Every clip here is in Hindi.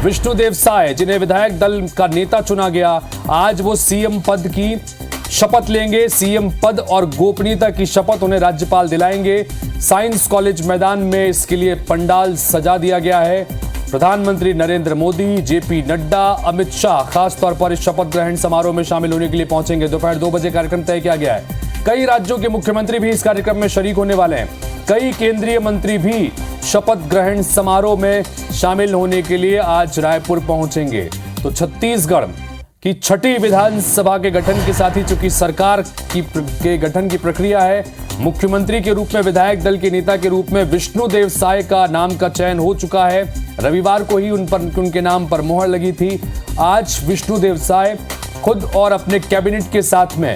विष्णुदेव साय, जिन्हें विधायक दल का नेता चुना गया, आज वो सीएम पद की शपथ लेंगे। सीएम पद और गोपनीयता की शपथ उन्हें राज्यपाल दिलाएंगे। साइंस कॉलेज मैदान में इसके लिए पंडाल सजा दिया गया है। प्रधानमंत्री नरेंद्र मोदी, जेपी नड्डा, अमित शाह खासतौर पर इस शपथ ग्रहण समारोह में शामिल होने के लिए पहुंचेंगे। दोपहर 2 बजे कार्यक्रम तय किया गया है। कई राज्यों के मुख्यमंत्री भी इस कार्यक्रम में शरीक होने वाले हैं। कई केंद्रीय मंत्री भी शपथ ग्रहण समारोह में शामिल होने के लिए आज रायपुर पहुंचेंगे। तो छत्तीसगढ़ की छठी विधानसभा के गठन के साथ ही चूंकि सरकार के गठन की प्रक्रिया है, मुख्यमंत्री के रूप में विधायक दल के नेता के रूप में विष्णुदेव साय का नाम का चयन हो चुका है। रविवार को ही उनके नाम पर मोहर लगी थी। आज विष्णुदेव साय खुद और अपने कैबिनेट के साथ में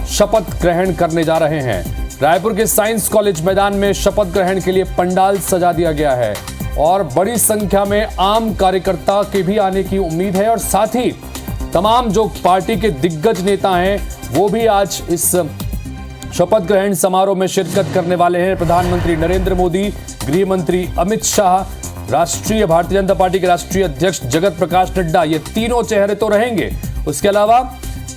शपथ ग्रहण करने जा रहे हैं। रायपुर के साइंस कॉलेज मैदान में शपथ ग्रहण के लिए पंडाल सजा दिया गया है और बड़ी संख्या में आम कार्यकर्ता के भी आने की उम्मीद है और साथ ही तमाम जो पार्टी के दिग्गज नेता हैं वो भी आज इस शपथ ग्रहण समारोह में शिरकत करने वाले हैं। प्रधानमंत्री नरेंद्र मोदी, गृह मंत्री अमित शाह, राष्ट्रीय भारतीय जनता पार्टी के राष्ट्रीय अध्यक्ष जगत प्रकाश नड्डा, ये तीनों चेहरे तो रहेंगे। उसके अलावा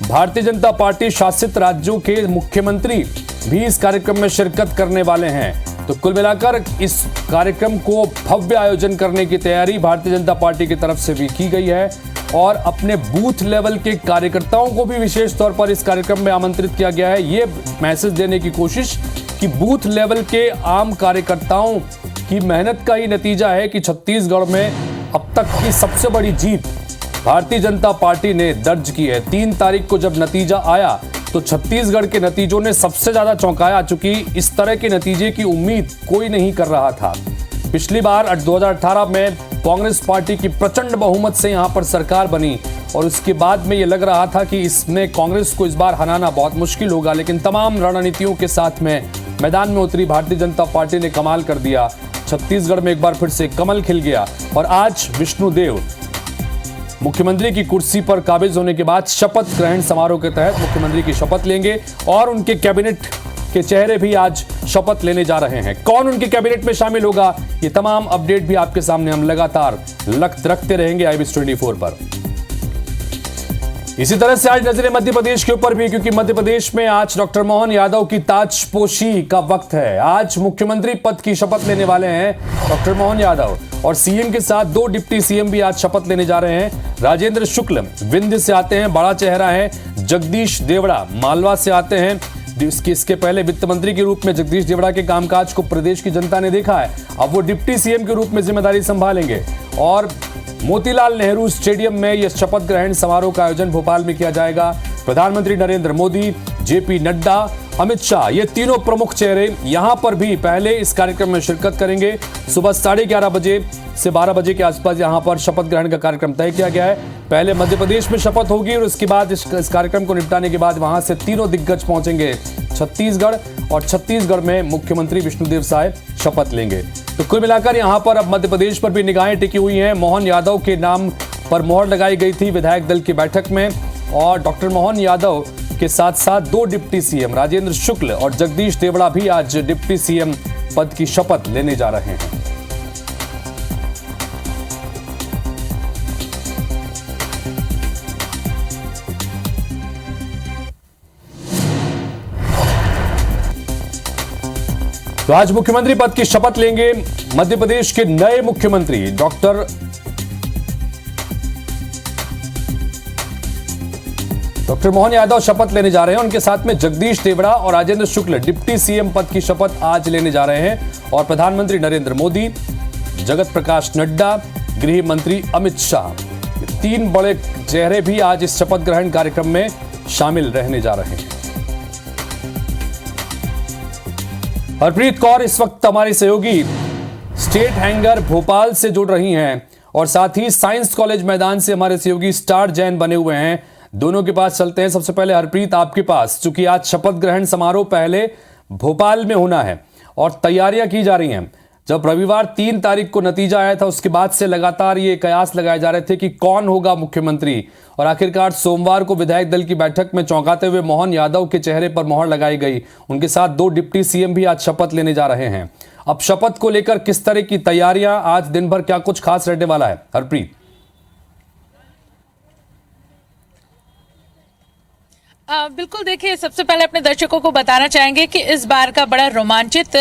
भारतीय जनता पार्टी शासित राज्यों के मुख्यमंत्री भी इस कार्यक्रम में शिरकत करने वाले हैं। तो कुल मिलाकर इस कार्यक्रम को भव्य आयोजन करने की तैयारी भारतीय जनता पार्टी की तरफ से भी की गई है और अपने बूथ लेवल के कार्यकर्ताओं को भी विशेष तौर पर इस कार्यक्रम में आमंत्रित किया गया है। ये मैसेज देने की कोशिश कि बूथ लेवल के आम कार्यकर्ताओं की मेहनत का ही नतीजा है कि छत्तीसगढ़ में अब तक की सबसे बड़ी जीत भारतीय जनता पार्टी ने दर्ज की है। 3 तारीख को जब नतीजा आया तो छत्तीसगढ़ के नतीजों ने सबसे ज्यादा चौंकाया, चूंकि इस तरह के नतीजे की उम्मीद कोई नहीं कर रहा था। पिछली बार 2018 में कांग्रेस पार्टी की प्रचंड बहुमत से यहां पर सरकार बनी और उसके बाद में यह लग रहा था कि इसमें कांग्रेस को इस बार हराना बहुत मुश्किल होगा, लेकिन तमाम रणनीतियों के साथ में मैदान में उतरी भारतीय जनता पार्टी ने कमाल कर दिया। छत्तीसगढ़ में एक बार फिर से कमल खिल गया और आज विष्णुदेव मुख्यमंत्री की कुर्सी पर काबिज होने के बाद शपथ ग्रहण समारोह के तहत मुख्यमंत्री की शपथ लेंगे और उनके कैबिनेट के चेहरे भी आज शपथ लेने जा रहे हैं। कौन उनके कैबिनेट में शामिल होगा, ये तमाम अपडेट भी आपके सामने हम लगातार रखते रहेंगे IBS 24 पर। इसी तरह से आज नजरें मध्य प्रदेश के ऊपर भी, क्योंकि मध्य प्रदेश में आज डॉक्टर मोहन यादव की ताजपोशी का वक्त है। आज मुख्यमंत्री पद की शपथ लेने वाले हैं डॉक्टर मोहन यादव और सीएम के साथ 2 डिप्टी सीएम भी आज शपथ लेने जा रहे हैं। राजेंद्र शुक्ल विंध्य से आते हैं, बड़ा चेहरा है। जगदीश देवड़ा मालवा से आते हैं। इसके पहले वित्त मंत्री के रूप में जगदीश देवड़ा के कामकाज को प्रदेश की जनता ने देखा है। अब वो डिप्टी सीएम के रूप में जिम्मेदारी संभालेंगे और मोतीलाल नेहरू स्टेडियम में यह शपथ ग्रहण समारोह का आयोजन भोपाल में किया जाएगा। प्रधानमंत्री नरेंद्र मोदी, जेपी नड्डा, अमित शाह, ये तीनों प्रमुख चेहरे यहां पर भी पहले इस कार्यक्रम में शिरकत करेंगे। सुबह 11:30 बजे से 12 बजे के आसपास यहां पर शपथ ग्रहण का कार्यक्रम तय किया गया है। पहले मध्य प्रदेश में शपथ होगी और उसके बाद इस कार्यक्रम को निपटाने के बाद वहां से तीनों दिग्गज पहुंचेंगे छत्तीसगढ़ और छत्तीसगढ़ में मुख्यमंत्री विष्णुदेव साय शपथ लेंगे। तो कुल मिलाकर यहां पर अब मध्य प्रदेश पर भी निगाहें टिकी हुई हैं। मोहन यादव के नाम पर मोहर लगाई गई थी विधायक दल की बैठक में और डॉक्टर मोहन यादव के साथ साथ 2 डिप्टी सीएम राजेंद्र शुक्ल और जगदीश देवड़ा भी आज डिप्टी सीएम पद की शपथ लेने जा रहे हैं। तो आज मुख्यमंत्री पद की शपथ लेंगे मध्य प्रदेश के नए मुख्यमंत्री डॉक्टर मोहन यादव शपथ लेने जा रहे हैं। उनके साथ में जगदीश देवड़ा और राजेंद्र शुक्ल डिप्टी सीएम पद की शपथ आज लेने जा रहे हैं और प्रधानमंत्री नरेंद्र मोदी, जगत प्रकाश नड्डा, गृह मंत्री अमित शाह, 3 बड़े चेहरे भी आज इस शपथ ग्रहण कार्यक्रम में शामिल रहने जा रहे हैं। हरप्रीत कौर इस वक्त हमारी सहयोगी स्टेट हैंगर भोपाल से जुड़ रही हैं और साथ ही साइंस कॉलेज मैदान से हमारे सहयोगी स्टार जैन बने हुए हैं। दोनों के पास चलते हैं। सबसे पहले हरप्रीत, आपके पास, चूंकि आज शपथ ग्रहण समारोह पहले भोपाल में होना है और तैयारियां की जा रही हैं। जब रविवार 3 तारीख को नतीजा आया था उसके बाद से लगातार ये कयास लगाए जा रहे थे कि कौन होगा मुख्यमंत्री और आखिरकार सोमवार को विधायक दल की बैठक में चौंकाते हुए मोहन यादव के चेहरे पर मोहर लगाई गई। उनके साथ 2 डिप्टी सीएम भी आज शपथ लेने जा रहे हैं। अब शपथ को लेकर किस तरह की तैयारियां, आज दिन भर क्या कुछ खास रहने वाला है हरप्रीत? बिल्कुल, देखिए, सबसे पहले अपने दर्शकों को बताना चाहेंगे कि इस बार का बड़ा रोमांचित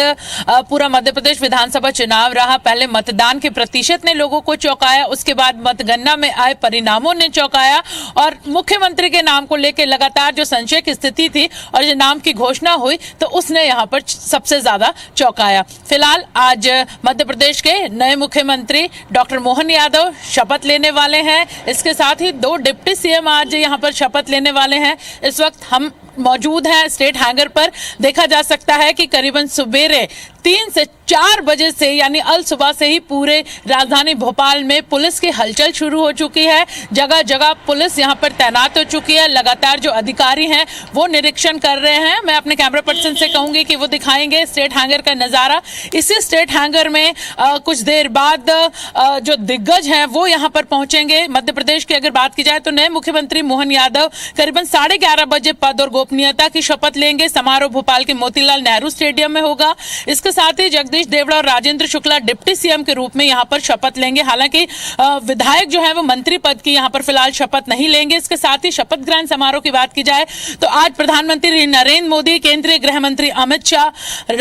पूरा मध्य प्रदेश विधानसभा चुनाव रहा। पहले मतदान के प्रतिशत ने लोगों को चौंकाया, उसके बाद मतगणना में आए परिणामों ने चौंकाया और मुख्यमंत्री के नाम को लेकर लगातार जो संशय की स्थिति थी और जो नाम की घोषणा हुई तो उसने यहाँ पर सबसे ज्यादा चौंकाया। फिलहाल आज मध्य प्रदेश के नए मुख्यमंत्री डॉक्टर मोहन यादव शपथ लेने वाले हैं। इसके साथ ही 2 डिप्टी सीएम आज यहाँ पर शपथ लेने वाले हैं। इस वक्त हम मौजूद हैं स्टेट हैंगर पर। देखा जा सकता है कि करीबन सुबेरे 3 से 4 बजे से यानी अल सुबह से ही पूरे राजधानी भोपाल में पुलिस की हलचल शुरू हो चुकी है। जगह जगह पुलिस यहां पर तैनात हो चुकी है। लगातार जो अधिकारी हैं वो निरीक्षण कर रहे हैं। मैं अपने कैमरा पर्सन से कहूंगी कि वो दिखाएंगे स्टेट हैंगर का नजारा। इसी स्टेट हैंगर में कुछ देर बाद जो दिग्गज हैं वो यहां पर पहुंचेंगे। मध्य प्रदेश की अगर बात की जाए तो नए मुख्यमंत्री मोहन यादव करीबन 11:30 बजे पद और गोपनीयता की शपथ लेंगे। समारोह भोपाल के मोतीलाल नेहरू स्टेडियम में होगा। इसके साथ ही जगदीश देवड़ा और राजेंद्र शुक्ला डिप्टी सीएम के रूप में यहां पर शपथ लेंगे। हालांकि विधायक जो है वो मंत्री पद की यहां पर फिलहाल शपथ नहीं लेंगे। इसके साथ ही शपथ ग्रहण समारोह की बात की जाए तो आज प्रधानमंत्री नरेंद्र मोदी, केंद्रीय गृह मंत्री अमित शाह,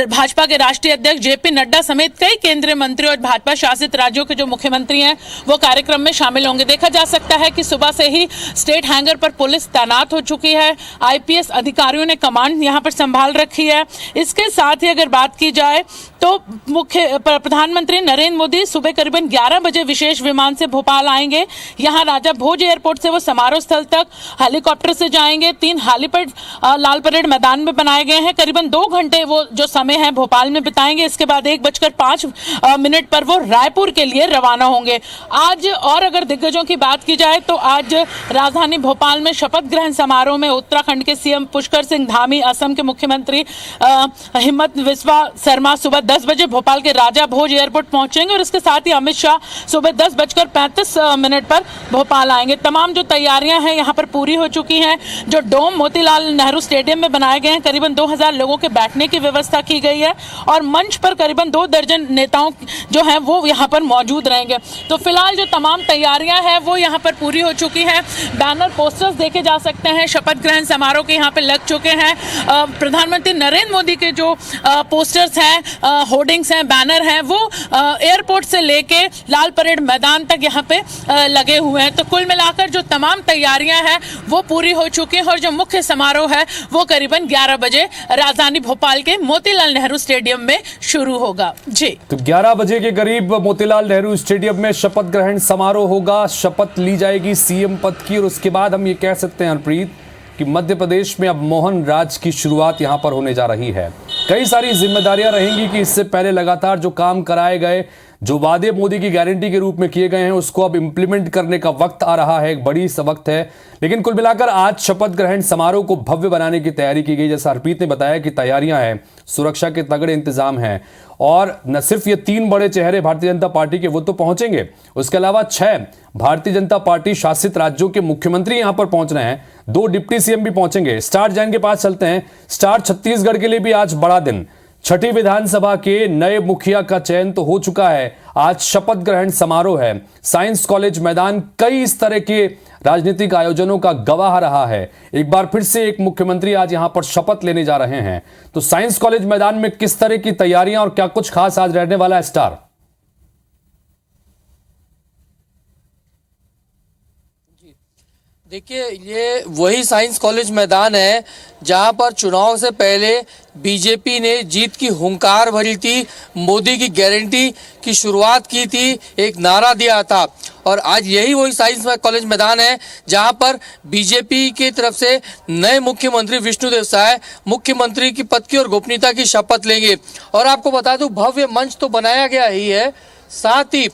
भाजपा के राष्ट्रीय अध्यक्ष जेपी नड्डा समेत कई केंद्रीय मंत्री और भाजपा शासित राज्यों के जो मुख्यमंत्री हैं वो कार्यक्रम में शामिल होंगे। देखा जा सकता है कि सुबह से ही स्टेट हैंगर पर पुलिस तैनात हो चुकी है। आईपीएस अधिकारियों ने कमांड यहां पर संभाल रखी है। इसके साथ ही अगर बात की जाए तो प्रधानमंत्री नरेंद्र मोदी सुबह करीबन 11 बजे विशेष विमान से भोपाल आएंगे। यहां राजा भोज एयरपोर्ट से वो समारोह स्थल तक हेलीकॉप्टर से जाएंगे। 3 हेलीपैड लाल परेड मैदान में बनाए गए हैं। करीबन 2 घंटे वो जो समय है भोपाल में बिताएंगे। इसके बाद 1:05 पर वो रायपुर के लिए रवाना होंगे। आज और अगर दिग्गजों की बात की जाए तो आज राजधानी भोपाल में शपथ ग्रहण समारोह में उत्तराखंड के सीएम पुष्कर सिंह धामी, असम के मुख्यमंत्री हिमंत बिस्वा शर्मा सुबह 10 बजे भोपाल के राजा भोज एयरपोर्ट पहुंचेंगे और इसके साथ ही अमित शाह सुबह 10:35 पर भोपाल आएंगे। तमाम जो तैयारियां हैं यहां पर पूरी हो चुकी हैं। जो डोम मोतीलाल नेहरू स्टेडियम में बनाए गए हैं, करीबन 2000 लोगों के बैठने की व्यवस्था की गई है और मंच पर करीबन 2 दर्जन नेताओं जो हैं वो यहां पर मौजूद रहेंगे। तो फिलहाल जो तमाम तैयारियां हैं वो यहां पर पूरी हो चुकी हैं। बैनर पोस्टर्स देखे जा सकते हैं शपथ ग्रहण समारोह के यहां पर लग चुके हैं। प्रधानमंत्री नरेंद्र मोदी के जो पोस्टर्स हैं, होर्डिंग्स हैं, बैनर हैं, वो एयरपोर्ट से लेके लाल परेड मैदान तक यहाँ पे लगे हुए हैं। तो कुल मिलाकर जो तमाम तैयारियां हैं वो पूरी हो चुकी हैं और जो मुख्य समारोह है वो करीबन 11 बजे राजधानी भोपाल के मोतीलाल नेहरू स्टेडियम में शुरू होगा। जी, तो 11 बजे के करीब मोतीलाल नेहरू स्टेडियम में शपथ ग्रहण समारोह होगा। शपथ ली जाएगी सीएम पद की और उसके बाद हम ये कह सकते हैं हरप्रीत कि मध्य प्रदेश में अब मोहन राज की शुरुआत यहां पर होने जा रही है। कई सारी जिम्मेदारियां रहेंगी कि इससे पहले लगातार जो काम कराए गए, जो वादे मोदी की गारंटी के रूप में किए गए हैं, उसको अब इंप्लीमेंट करने का वक्त आ रहा है। एक बड़ी सा वक्त है। लेकिन कुल मिलाकर आज शपथ ग्रहण समारोह को भव्य बनाने की तैयारी की गई। जैसा हरप्रीत ने बताया कि तैयारियां हैं, सुरक्षा के तगड़े इंतजाम हैं और न सिर्फ ये 3 बड़े चेहरे भारतीय जनता पार्टी के वो तो पहुंचेंगे, उसके अलावा 6 भारतीय जनता पार्टी शासित राज्यों के मुख्यमंत्री यहां पर पहुंच रहे हैं। 2 डिप्टी सीएम भी पहुंचेंगे। स्टार जैन के पास चलते हैं। स्टार, छत्तीसगढ़ के लिए भी आज बड़ा दिन। 6ठी विधानसभा के नए मुखिया का चयन तो हो चुका है। आज शपथ ग्रहण समारोह है। साइंस कॉलेज मैदान कई इस तरह के राजनीतिक आयोजनों का गवाह रहा है। एक बार फिर से एक मुख्यमंत्री आज यहां पर शपथ लेने जा रहे हैं। तो साइंस कॉलेज मैदान में किस तरह की तैयारियां और क्या कुछ खास आज रहने वाला है स्टार? देखिए, ये वही साइंस कॉलेज मैदान है जहां पर चुनाव से पहले बीजेपी ने जीत की हुंकार भरी थी, मोदी की गारंटी की शुरुआत की थी, एक नारा दिया था। और आज यही वही साइंस कॉलेज मैदान है जहां पर बीजेपी की तरफ से नए मुख्यमंत्री विष्णुदेव साय मुख्यमंत्री की पद की और गोपनीयता की शपथ लेंगे। और आपको बता दूं, भव्य मंच तो बनाया गया ही है, साथ ही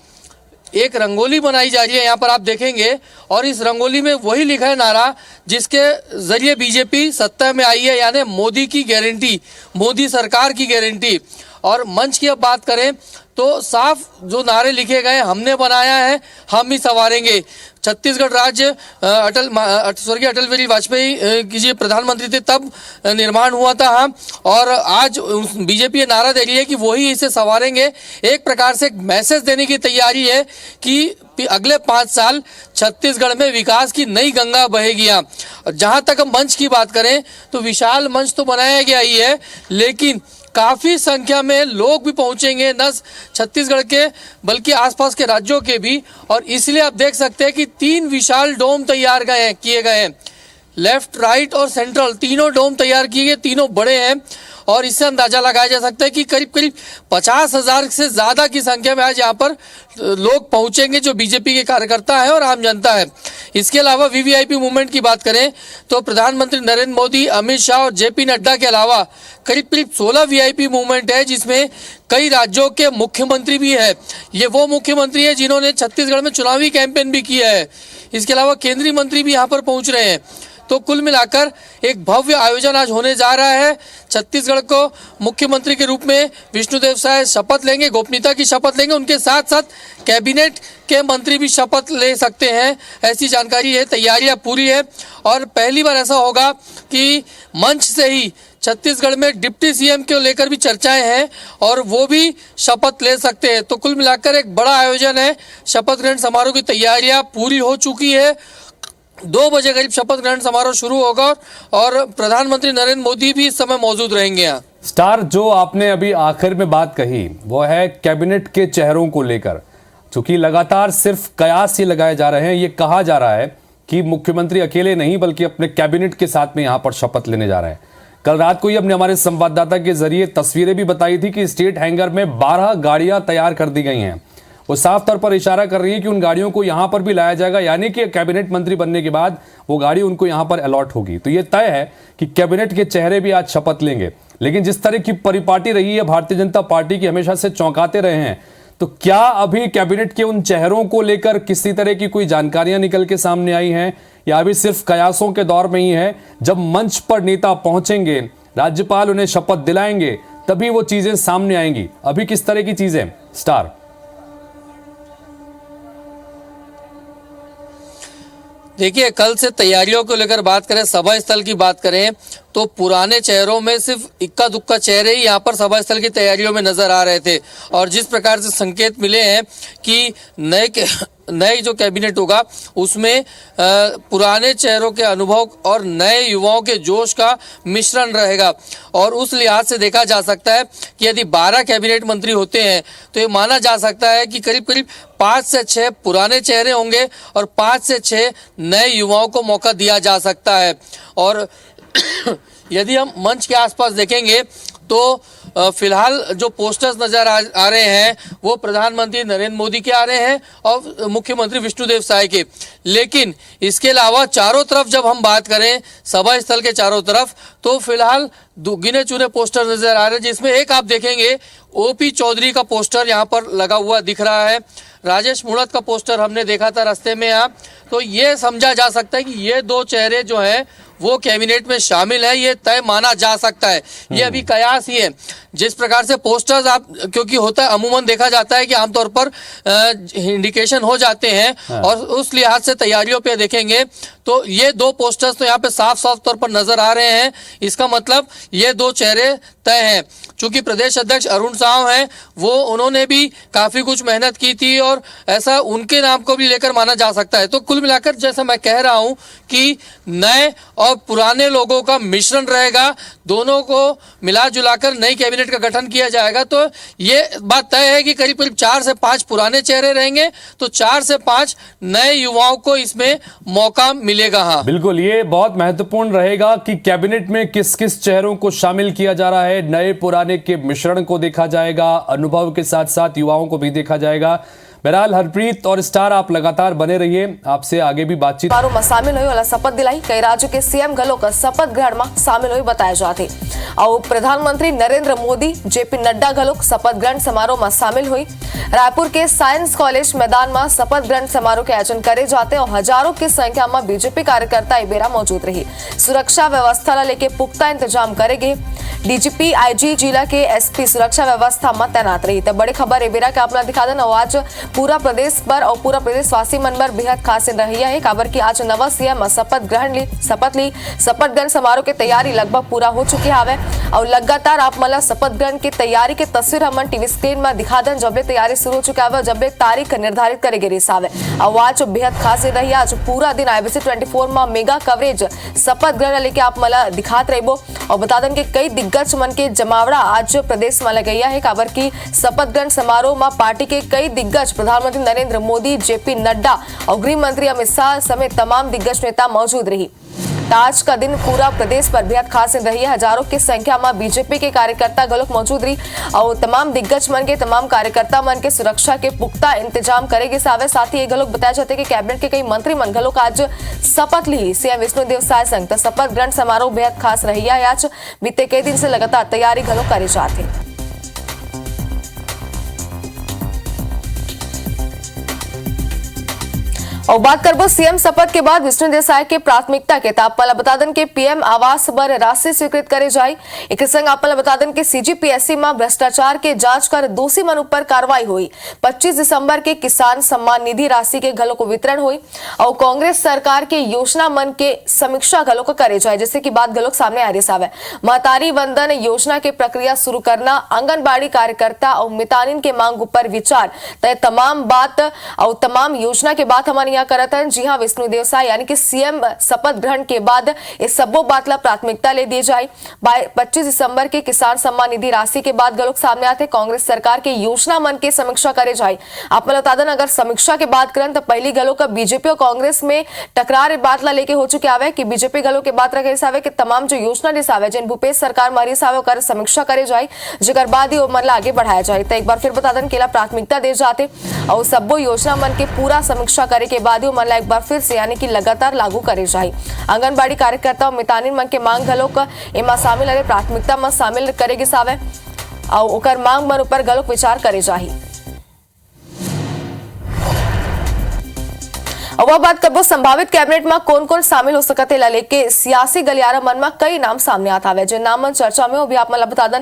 एक रंगोली बनाई जा रही है, यहाँ पर आप देखेंगे। और इस रंगोली में वही लिखा है नारा जिसके जरिए बीजेपी सत्ता में आई है, यानी मोदी की गारंटी, मोदी सरकार की गारंटी। और मंच की अब बात करें तो साफ जो नारे लिखे गए, हमने बनाया है, हम ही संवारेंगे। छत्तीसगढ़ राज्य स्वर्गीय अटल बिहारी वाजपेयी की जी प्रधानमंत्री थे तब निर्माण हुआ था हम, और आज बीजेपी ये नारा दे रही है कि वही इसे संवारेंगे। एक प्रकार से एक मैसेज देने की तैयारी है कि अगले 5 साल छत्तीसगढ़ में विकास की नई गंगा बहेगी। यहाँ जहाँ तक हम मंच की बात करें तो विशाल मंच तो बनाया गया ही है, लेकिन काफी संख्या में लोग भी पहुंचेंगे, न छत्तीसगढ़ के बल्कि आसपास के राज्यों के भी। और इसलिए आप देख सकते हैं कि 3 विशाल डोम तैयार किए गए हैं। लेफ्ट, राइट और सेंट्रल तीनों डोम तैयार किए गए, तीनों बड़े हैं। और इससे अंदाजा लगाया जा सकता है कि करीब 50,000 से ज्यादा की संख्या में आज यहाँ पर लोग पहुंचेंगे, जो बीजेपी के कार्यकर्ता है और आम जनता है। इसके अलावा वीवीआईपी मूवमेंट की बात करें तो प्रधानमंत्री नरेंद्र मोदी, अमित शाह और जेपी नड्डा के अलावा करीब 16 वीआईपी मूवमेंट है, जिसमें कई राज्यों के मुख्यमंत्री भी है। ये वो मुख्यमंत्री है जिन्होंने छत्तीसगढ़ में चुनावी कैंपेन भी किया है। इसके अलावा केंद्रीय मंत्री भी यहाँ पर पहुंच रहे हैं। तो कुल मिलाकर एक भव्य आयोजन आज होने जा रहा है। छत्तीसगढ़ को मुख्यमंत्री के रूप में विष्णुदेव साय शपथ लेंगे, गोपनीयता की शपथ लेंगे। उनके साथ साथ कैबिनेट के मंत्री भी शपथ ले सकते हैं, ऐसी जानकारी है। तैयारियां पूरी है और पहली बार ऐसा होगा कि मंच से ही छत्तीसगढ़ में डिप्टी सीएम को लेकर भी चर्चाएं हैं और वो भी शपथ ले सकते हैं। तो कुल मिलाकर एक बड़ा आयोजन है। शपथ ग्रहण समारोह की तैयारियां पूरी हो चुकी है। 2 बजे करीब शपथ ग्रहण समारोह शुरू होगा और प्रधानमंत्री नरेंद्र मोदी भी इस समय मौजूद रहेंगे यहाँ। स्टार, जो आपने अभी आखिर में बात कही वो है कैबिनेट के चेहरों को लेकर, क्योंकि लगातार सिर्फ कयास ही लगाए जा रहे हैं। ये कहा जा रहा है कि मुख्यमंत्री अकेले नहीं बल्कि अपने कैबिनेट के साथ में यहाँ पर शपथ लेने जा रहे हैं। कल रात को ही हमने हमारे संवाददाता के जरिए तस्वीरें भी बताई थी कि स्टेट हैंगर में 12 गाड़ियां तैयार कर दी गई हैं। वो साफ तौर पर इशारा कर रही है कि उन गाड़ियों को यहां पर भी लाया जाएगा, यानी कि कैबिनेट मंत्री बनने के बाद वो गाड़ी उनको यहां पर अलॉट होगी। तो ये तय है कि कैबिनेट के चेहरे भी आज शपथ लेंगे। लेकिन जिस तरह की परिपाटी रही है भारतीय जनता पार्टी की, हमेशा से चौंकाते रहे हैं, तो क्या अभी कैबिनेट के उन चेहरों को लेकर किसी तरह की कोई जानकारियां निकल के सामने आई हैं, या अभी सिर्फ कयासों के दौर में ही है? जब मंच पर नेता पहुंचेंगे, राज्यपाल उन्हें शपथ दिलाएंगे, तभी वो चीजें सामने आएंगी। अभी किस तरह की चीजें? स्टार, देखिए, कल से तैयारियों को लेकर बात करें, सभा स्थल की बात करें तो पुराने चेहरों में सिर्फ इक्का दुक्का चेहरे ही यहाँ पर सभा स्थल की तैयारियों में नजर आ रहे थे। और जिस प्रकार से संकेत मिले हैं कि नए जो कैबिनेट होगा उसमें पुराने चेहरों के अनुभव और नए युवाओं के जोश का मिश्रण रहेगा। और उस लिहाज से देखा जा सकता है कि यदि 12 कैबिनेट मंत्री होते हैं तो ये माना जा सकता है कि करीब 5 से 6 पुराने चेहरे होंगे और 5 से 6 नए युवाओं को मौका दिया जा सकता है। और यदि हम मंच के आसपास देखेंगे तो फिलहाल जो पोस्टर्स नजर आ रहे हैं वो प्रधानमंत्री नरेंद्र मोदी के आ रहे हैं और मुख्यमंत्री विष्णुदेव साय के। लेकिन इसके अलावा चारों तरफ जब हम बात करें सभा स्थल के चारों तरफ, तो फिलहाल गिने चुने पोस्टर नजर आ रहे हैं, जिसमें एक आप देखेंगे ओपी चौधरी का पोस्टर यहाँ पर लगा हुआ दिख रहा है। राजेश मूणत का पोस्टर हमने देखा था रास्ते में यहाँ। तो ये समझा जा सकता है कि ये 2 चेहरे जो हैं वो कैबिनेट में शामिल है, ये तय माना जा सकता है। ये अभी कयास ही है। जिस प्रकार से पोस्टर्स आप, क्योंकि होता है अमूमन देखा जाता है कि आमतौर पर इंडिकेशन हो जाते हैं और उस लिहाज से तैयारियों पे देखेंगे तो ये 2 पोस्टर्स तो यहाँ पे साफ साफ तौर पर नजर आ रहे हैं। इसका मतलब ये 2 चेहरे तय हैं। चूंकि प्रदेश अध्यक्ष अरुण साव हैं, वो उन्होंने भी काफी कुछ मेहनत की थी और ऐसा उनके नाम को भी लेकर माना जा सकता है। तो कुल मिलाकर जैसा मैं कह रहा हूं कि नए और पुराने लोगों का मिश्रण रहेगा, दोनों को मिला जुलाकर नई कैबिनेट का गठन किया जाएगा। तो ये बात तय है कि करीब 4 से 5 पुराने चेहरे रहेंगे, तो 4 से 5 नए युवाओं को इसमें मौका मिलेगा। हाँ बिल्कुल, ये बहुत महत्वपूर्ण रहेगा कि कैबिनेट में किस किस चेहरों को शामिल किया जा रहा है। नए पुराने के मिश्रण को देखा जाएगा, अनुभव के साथ साथ युवाओं को भी देखा जाएगा। बहरहाल हरप्रीत और स्टार आप लगातार बने रहिए, आपसे आगे भी बातचीत समारोह में शामिल हुई और शपथ दिलाई कई राज्यों के सीएम गलों का शपथ ग्रहण में शामिल हुई बताया जाते और प्रधानमंत्री नरेंद्र मोदी जेपी नड्डा गलोक शपथ ग्रहण समारोह में शामिल हुई। रायपुर के साइंस कॉलेज मैदान में शपथ ग्रहण समारोह के आयोजन करे जाते और हजारों की संख्या में बीजेपी कार्यकर्ता बेरा मौजूद रही। सुरक्षा व्यवस्था लेके पुख्ता इंतजाम करेंगे। डीजीपी आईजी जिला के एसपी सुरक्षा व्यवस्था में तैनात रही। तो बड़ी खबर ए बेरा के अपना दिखा देना आज पूरा प्रदेश पर और पूरा प्रदेशवासी मन पर बेहद खास रही है खबर की आज नवा सीएम शपथ ग्रहण समारोह की तैयारी लगभग पूरा हो चुकी है और लगातार आप मतलब शपथ ग्रहण की तैयारी की तस्वीर हम टीवी स्क्रीन में दिखा दें। जब तैयारी शुरू हो चुका है जब तारीख निर्धारित करेगी रिसावे और आज बेहद खास रही। आज पूरा दिन IBC 24 में मेगा कवरेज शपथ ग्रहण लेके आप मतलब दिखाते रहो और बता दें कि कई दिग्गज मन के जमावड़ा आज प्रदेश में लगाया है खबर की शपथ ग्रहण समारोह में पार्टी के कई दिग्गज प्रधानमंत्री नरेंद्र मोदी जेपी नड्डा और गृह मंत्री अमित शाह समेत तमाम दिग्गज नेता मौजूद रही। आज का दिन पूरा प्रदेश पर बेहद खास रही है। हजारों की संख्या में बीजेपी के कार्यकर्ता गलोक मौजूद रही और तमाम दिग्गज मन के तमाम कार्यकर्ता मन के सुरक्षा के पुख्ता इंतजाम करेगी साथ ही ये गलोक बताया जाता है कि कैबिनेट के कई मंत्री मन गलोक आज शपथ ली। सीएम विष्णुदेव साय संग शपथ ग्रहण समारोह बेहद खास रही है। आज बीते कई दिन से लगातार तैयारी गलोक करी जाती। और बात करबो सीएम शपथ के बाद विष्णुदेव साय के प्राथमिकता के तापला बता दें कि पीएम आवास पर राशि स्वीकृत करे जाए। एक संग आपला बता दें कि CGPSC में भ्रष्टाचार के जांच कर दोषी मन पर कार्रवाई हुई। 25 दिसंबर के किसान सम्मान निधि राशि के घलों को वितरण हुई और कांग्रेस सरकार के योजना मन के समीक्षा घलों को करे जाए जैसे की बात घलोक सामने आ रही है। महतारी वंदन योजना के प्रक्रिया शुरू करना, आंगनबाड़ी कार्यकर्ता और मितानिन के मांग पर विचार तय तमाम बात और तमाम योजना के बाद हमारे करत हैं। जी हां, विष्णुदेव साय यानी कि सीएम शपथ ग्रहण के बाद इस सबो बात ला प्राथमिकता ले दी जाए। 25 दिसंबर के किसान सम्मान निधि राशि के बाद गलोक सामने आते कांग्रेस सरकार के योजना मन के समीक्षा करे जाए। आप बता दें अगर समीक्षा की बात करें तो पहली गलों का बीजेपी और कांग्रेस में टकरार बात ला लेके हो चुके आवे कि बीजेपी गलों के बात रखे सावे कि तमाम जो योजना रिसावे जिन भूपेश सरकार मारी सावे कर समीक्षा करे जाए जेकर बाद ही मन आगे बढ़ाया जाए। तो एक बार फिर बता दें केला प्राथमिकता दे जाते और सबो योजना मन के पूरा समीक्षा करे के बाद मन एक बार फिर से यानी कि लगातार लागू करे जाए। आंगनबाड़ी कार्यकर्ता और मितानिन मन के मांग गलोक एमा शामिल अरे प्राथमिकता में शामिल करेगी सावे और ओकर मांग मन ऊपर गलोक विचार करे जाए। अब बात करबो संभावित कैबिनेट में कौन कौन शामिल हो सकते लेके सियासी गलियारा मन में कई नाम सामने आता है जो नाम चर्चा में हो भी आप मतलब बता दें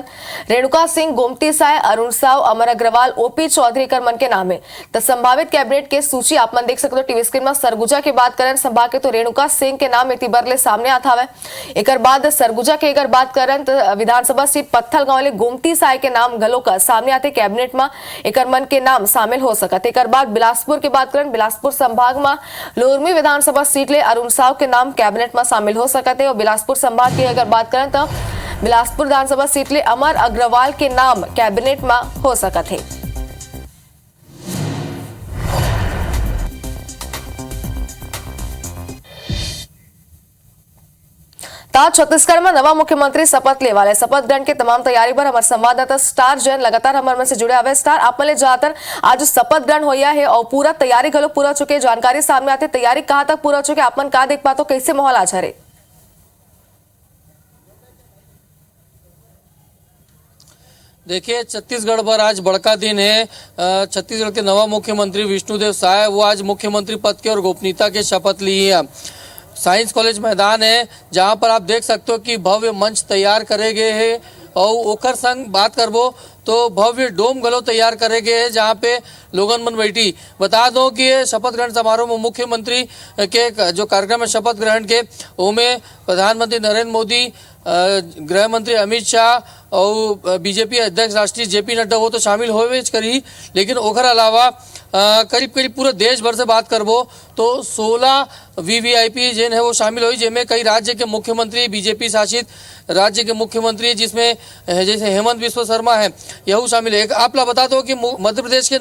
रेणुका सिंह, गोमती साय, अरुण साव, अमर अग्रवाल, OP चौधरी कर मन के नाम है। तो संभावित कैबिनेट के सूची आप मन देख सकते हो टीवी स्क्रीन में। सरगुजा की बात करें संभाग के तो रेणुका सिंह के नाम इति बरले सामने आता है। एक बाद सरगुजा की अगर बात करें तो विधानसभा सीट पत्थल गांव वाले गोमती साय के नाम गलों का सामने आते कैबिनेट में एक मन के नाम शामिल हो सकते। एक बाद बिलासपुर की बात करें बिलासपुर संभाग में लोरमी विधानसभा सीट ले अरुण साव के नाम कैबिनेट में शामिल हो सकते और बिलासपुर संभाग की अगर बात करें तो बिलासपुर विधानसभा सीट ले अमर अग्रवाल के नाम कैबिनेट में हो सकते। छत्तीसगढ़ में नवा मुख्यमंत्री शपथ ले वाले शपथ ग्रहण की तमाम तैयारी पर हमारे संवाददाता स्टार जैन लगातार हमारे मन से जुड़े हुए। स्टार आप मतलब ज्यादातर आज शपथ ग्रहण होया है और पूरा तैयारी घलो पूरा चुके जानकारी सामने आती तैयारी कहाँ तक पूरा चुके आप मन कहा देख पाते कैसे माहौल आज है? देखिए छत्तीसगढ़ पर आज बड़का दिन है। छत्तीसगढ़ के नवा मुख्यमंत्री विष्णुदेव साय वो आज मुख्यमंत्री पद के और गोपनीयता के शपथ ली है। साइंस कॉलेज मैदान है जहां पर आप देख सकते हो कि भव्य मंच तैयार करे गए हैं और ओकर संग बात करबो तो भव्य डोम गलो तैयार करे गए हैं जहां पे लोगन मन बैठी। बता दो कि शपथ ग्रहण समारोह में मुख्यमंत्री के जो कार्यक्रम है शपथ ग्रहण के उनमें प्रधानमंत्री नरेंद्र मोदी, गृह मंत्री अमित शाह और बीजेपी अध्यक्ष राष्ट्रीय जेपी नड्डा वो तो शामिल होवे करी, लेकिन ओकर अलावा करीब करीब पूरे देश भर से बात करबो तो 16 VVIP जिन है वो शामिल हुई जिनमें कई राज्य के मुख्यमंत्री, बीजेपी शासित राज्य के मुख्यमंत्री जिसमें जैसे हेमंत बिस्वा शर्मा है यह शामिल है। आप लोग बता दो कि मध्य प्रदेश के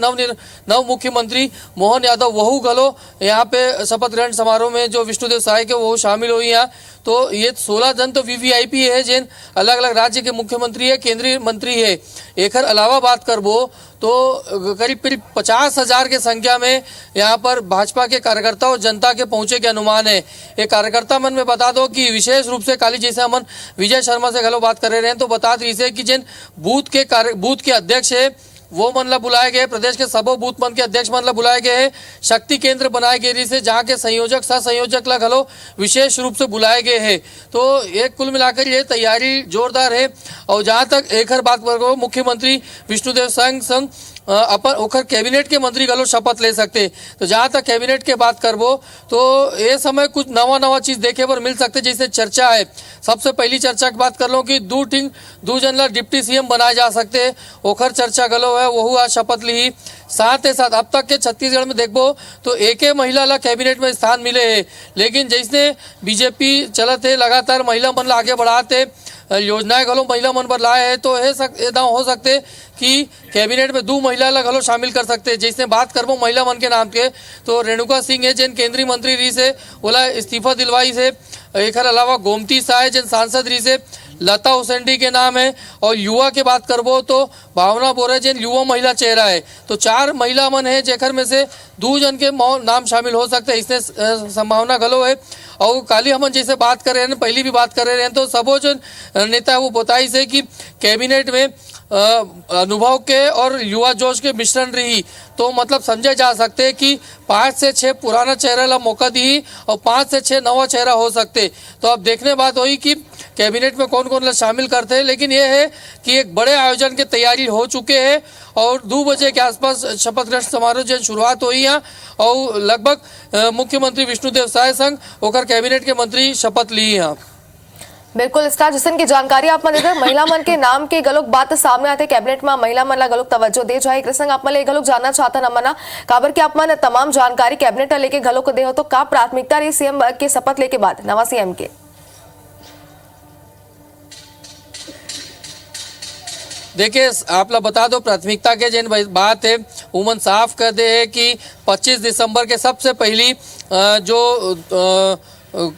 नव मुख्यमंत्री मोहन यादव वहू गलो यहाँ पे शपथ ग्रहण समारोह में जो विष्णुदेव साय के वो शामिल हुई हैं। तो ये 16 जन तो VVIP है जिन अलग अलग राज्य के मुख्यमंत्री है, केंद्रीय मंत्री है। एक अलावा बात करबो तो करीब 50,000 की संख्या में यहाँ पर भाजपा के कार्यकर्ता और जनता के पहुंचे के अनुमान है। एक कार्यकर्ता मन में बता दो कि विशेष रूप से काली जैसे हमन विजय शर्मा से गलो बात कर रहे हैं तो बता दी से कि जिन बूथ के अध्यक्ष है वो मन ला बुलाए गए, प्रदेश के सबो बूथ मन के अध्यक्ष मन ला बुलाए गए हैं, शक्ति केंद्र बनाए गए रही से जहाँ के संयोजक सह संयोजक ला घलो विशेष रूप से बुलाए गए हैं। तो एक कुल मिलाकर ये तैयारी जोरदार है। और जहाँ तक एक हर बात करो मुख्यमंत्री विष्णुदेव संग अपन ओखर कैबिनेट के मंत्री गलो शपथ ले सकते। तो जहाँ तक कैबिनेट के बात करबो तो ये समय कुछ नवा चीज देखे पर मिल सकते। जैसे चर्चा है, सबसे पहली चर्चा की बात कर लो कि दो जन ला डिप्टी सीएम बनाए जा सकते, ओखर चर्चा गलो है, वह आज शपथ ली। साथ ही साथ अब तक के छत्तीसगढ़ में देखबो तो एक महिला ला कैबिनेट में स्थान मिले है, लेकिन जैसे बीजेपी चलत है लगातार महिला मन ला आगे बढ़ाते योजनाएं गलो महिला मन पर लाए है, तो दाव हो सकते कि कैबिनेट में 2 महिला ला गलो शामिल कर सकते। जैसे बात करबो महिला मन के नाम के तो रेणुका सिंह है जिन केंद्रीय मंत्री रही से ओला इस्तीफा दिलवाई से, एक अलावा गोमती शाह है जिन सांसद रही से, लता हुसैंडी के नाम है। और युवा के बात करबो तो भावना बोरे जिन युवा महिला चेहरा है। तो 4 महिला मन है जेखर में से 2 जन के नाम शामिल हो सकते हैं, इससे संभावना गलो है। और काली हमन जैसे बात कर रहे हैं, पहली भी बात कर रहे हैं, तो सबो जो नेता है वो बताई से कि कैबिनेट में अनुभव के और युवा जोश के मिश्रण रही, तो मतलब समझे जा सकते कि 5 से 6 पुराना चेहरा ला मौका दी और 5 से 6 नवा चेहरा हो सकते। तो अब देखने बात हुई कि कैबिनेट में कौन कौन शामिल करते हैं, लेकिन ये है कि एक बड़े आयोजन की तैयारी हो चुके हैं और 2 बजे के आसपास शपथ ग्रहण समारोह की शुरुआत हुई है और लगभग मुख्यमंत्री विष्णुदेव साय संग होकर कैबिनेट के मंत्री शपथ ली है। बिल्कुल स्टार जिसन की जानकारी आप मन इधर महिला मन के नाम के गलोक बात सामने आते कैबिनेट में महिला मन ला गलोक तवज्जो दे जाए। कृष्ण आप मन गलोक जानना चाहता न मना काबर के आप मन तमाम जानकारी कैबिनेट लेके गलोक दे हो, तो का प्राथमिकता रही सीएम के शपथ लेके बाद नवा सीएम के? देखिए आप लोग बता दो प्राथमिकता के जिन बात है उमन साफ कर दे है कि 25 दिसंबर के सबसे पहली जो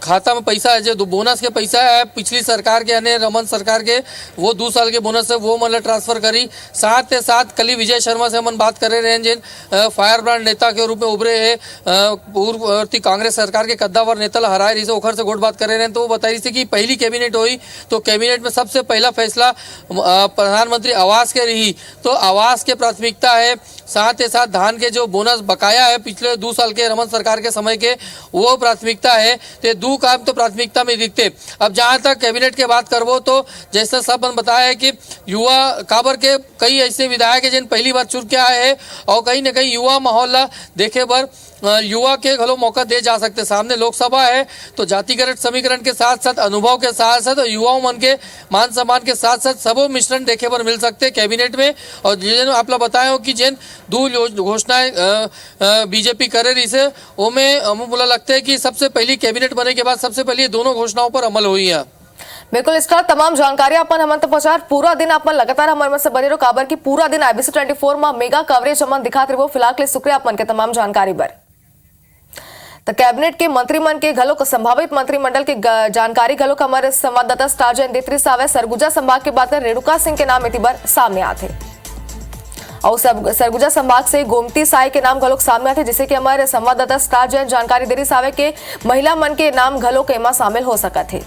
खाता में पैसा है, जो बोनस के पैसा है पिछली सरकार के यानी रमन सरकार के, वो 2 साल के बोनस है वो मतलब ट्रांसफर करी। साथ ही साथ कल विजय शर्मा से हम बात कर रहे हैं जिन फायर ब्रांड नेता के रूप में उभरे हैं, पूर्ववर्ती कांग्रेस सरकार के कद्दावर नेता ला हराए रही से ओखर से गोट बात कर रहे हैं। तो वो बता रही थी कि पहली कैबिनेट हुई तो कैबिनेट में सबसे पहला फैसला प्रधानमंत्री आवास के रही, तो आवास के प्राथमिकता है। साथ ही साथ धान के जो बोनस बकाया है पिछले 2 साल के रमन सरकार के समय के, वो प्राथमिकता है। तो 2 काम तो प्राथमिकता में दिखते। अब जहाँ तक कैबिनेट के बात करबो तो जैसा सब बताया है कि युवा काबर के कई ऐसे विधायक है जिन पहली बार चुन के आए हैं और कहीं न कहीं युवा माहौल देखे बर युवा के घलो मौका दे जा सकते। सामने लोकसभा है तो जातिगत समीकरण के साथ साथ अनुभव के साथ साथ युवाओं मन के मान सम्मान के साथ साथ सबो मिश्रण देखे पर मिल सकते कैबिनेट में। और जिन आप लोग बताए हो कि जिन 2 घोषणाएं बीजेपी करे रही से में हमें बोला लगता है कि सबसे पहली कैबिनेट बने के बाद सबसे पहले दोनों घोषणाओं पर अमल हुई है। बिल्कुल स्टार तमाम जानकारी अपन हमन तक पहुंचा पूरा दिन अपन लगातार हमारे में से बने रहो काबर की पूरा दिन IBC 24 में मेगा कवरेज हमन दिखाते रहो। फिलहाल के लिए शुक्रिया अपन के तमाम जानकारी बर। तो कैबिनेट के मंत्रिमंडल के घलोक संभावित मंत्रिमंडल की जानकारी घलोक हमारे संवाददाता स्टार जैन देत्री सावे सरगुजा संभाग के बात रेणुका सिंह के नाम इतिबार सामने आते और सरगुजा संभाग से गोमती साय के नाम घलोक सामने आते, जिसे कि हमारे संवाददाता स्टार जैन जानकारी दे रही सावे के महिला मन के नाम घलोक एमा शामिल हो सकत है।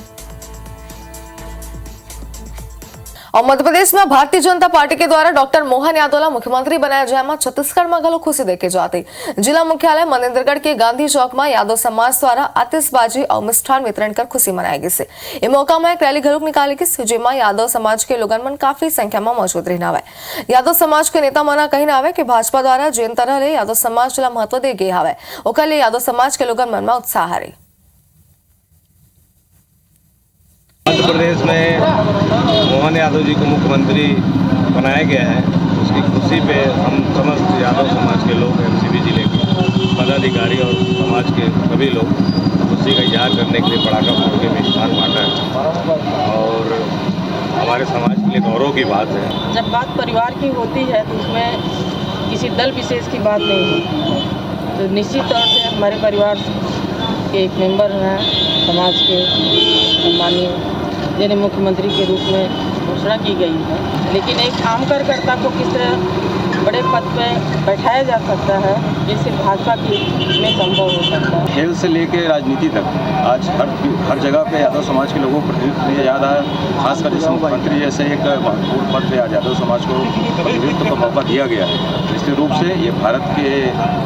और मध्य प्रदेश में भारतीय जनता पार्टी के द्वारा डॉक्टर मोहन यादव ला मुख्यमंत्री बनाया जाए छत्तीसगढ़ में घलो खुशी देखे जाती। जिला मुख्यालय मनेन्द्रगढ़ के गांधी चौक में यादव समाज द्वारा आतिशबाजी और मिष्ठान वितरण कर खुशी मनाई गई। इस मौका में एक रैली घलोक निकाली गई जेमा यादव समाज के लोगन मन काफी संख्या में मौजूद रहना है। यादव समाज के नेता मना कहना है कि भाजपा द्वारा जिन तरह ले यादव समाज ला महत्व दे गए है ओकर लिए यादव समाज के लोगन मन में उत्साह रही। मध्य प्रदेश में मोहन यादव जी को मुख्यमंत्री बनाया गया है, उसकी खुशी पे हम समस्त यादव समाज के लोग MCB जिले के पदाधिकारी और समाज के सभी लोग खुशी का इजहार करने के लिए पटाखा फोड़ के मिष्ठान बांटा है और हमारे समाज के लिए गौरव की बात है। जब बात परिवार की होती है तो उसमें किसी दल विशेष की बात नहीं होती, तो निश्चित तौर से हमारे परिवार के एक मेंबर हैं समाज के सम्मानीय जिन्हें मुख्यमंत्री के रूप में घोषणा की गई है। लेकिन एक आम कार्यकर्ता को किस तरह बड़े पद पे बैठाया जा सकता है, ये सिर्फ भाजपा की में संभव हो सकता है। खेल से लेकर राजनीति तक आज हर जगह पे यादव समाज के लोगों को प्रतिनिधित्व दिया जा रहा है। खासकर जैसे मुख्यमंत्री जैसे एक महत्वपूर्ण पद पे आज यादव समाज को प्रतिनिधित्व का मौका दिया गया है। निश्चित रूप से ये भारत के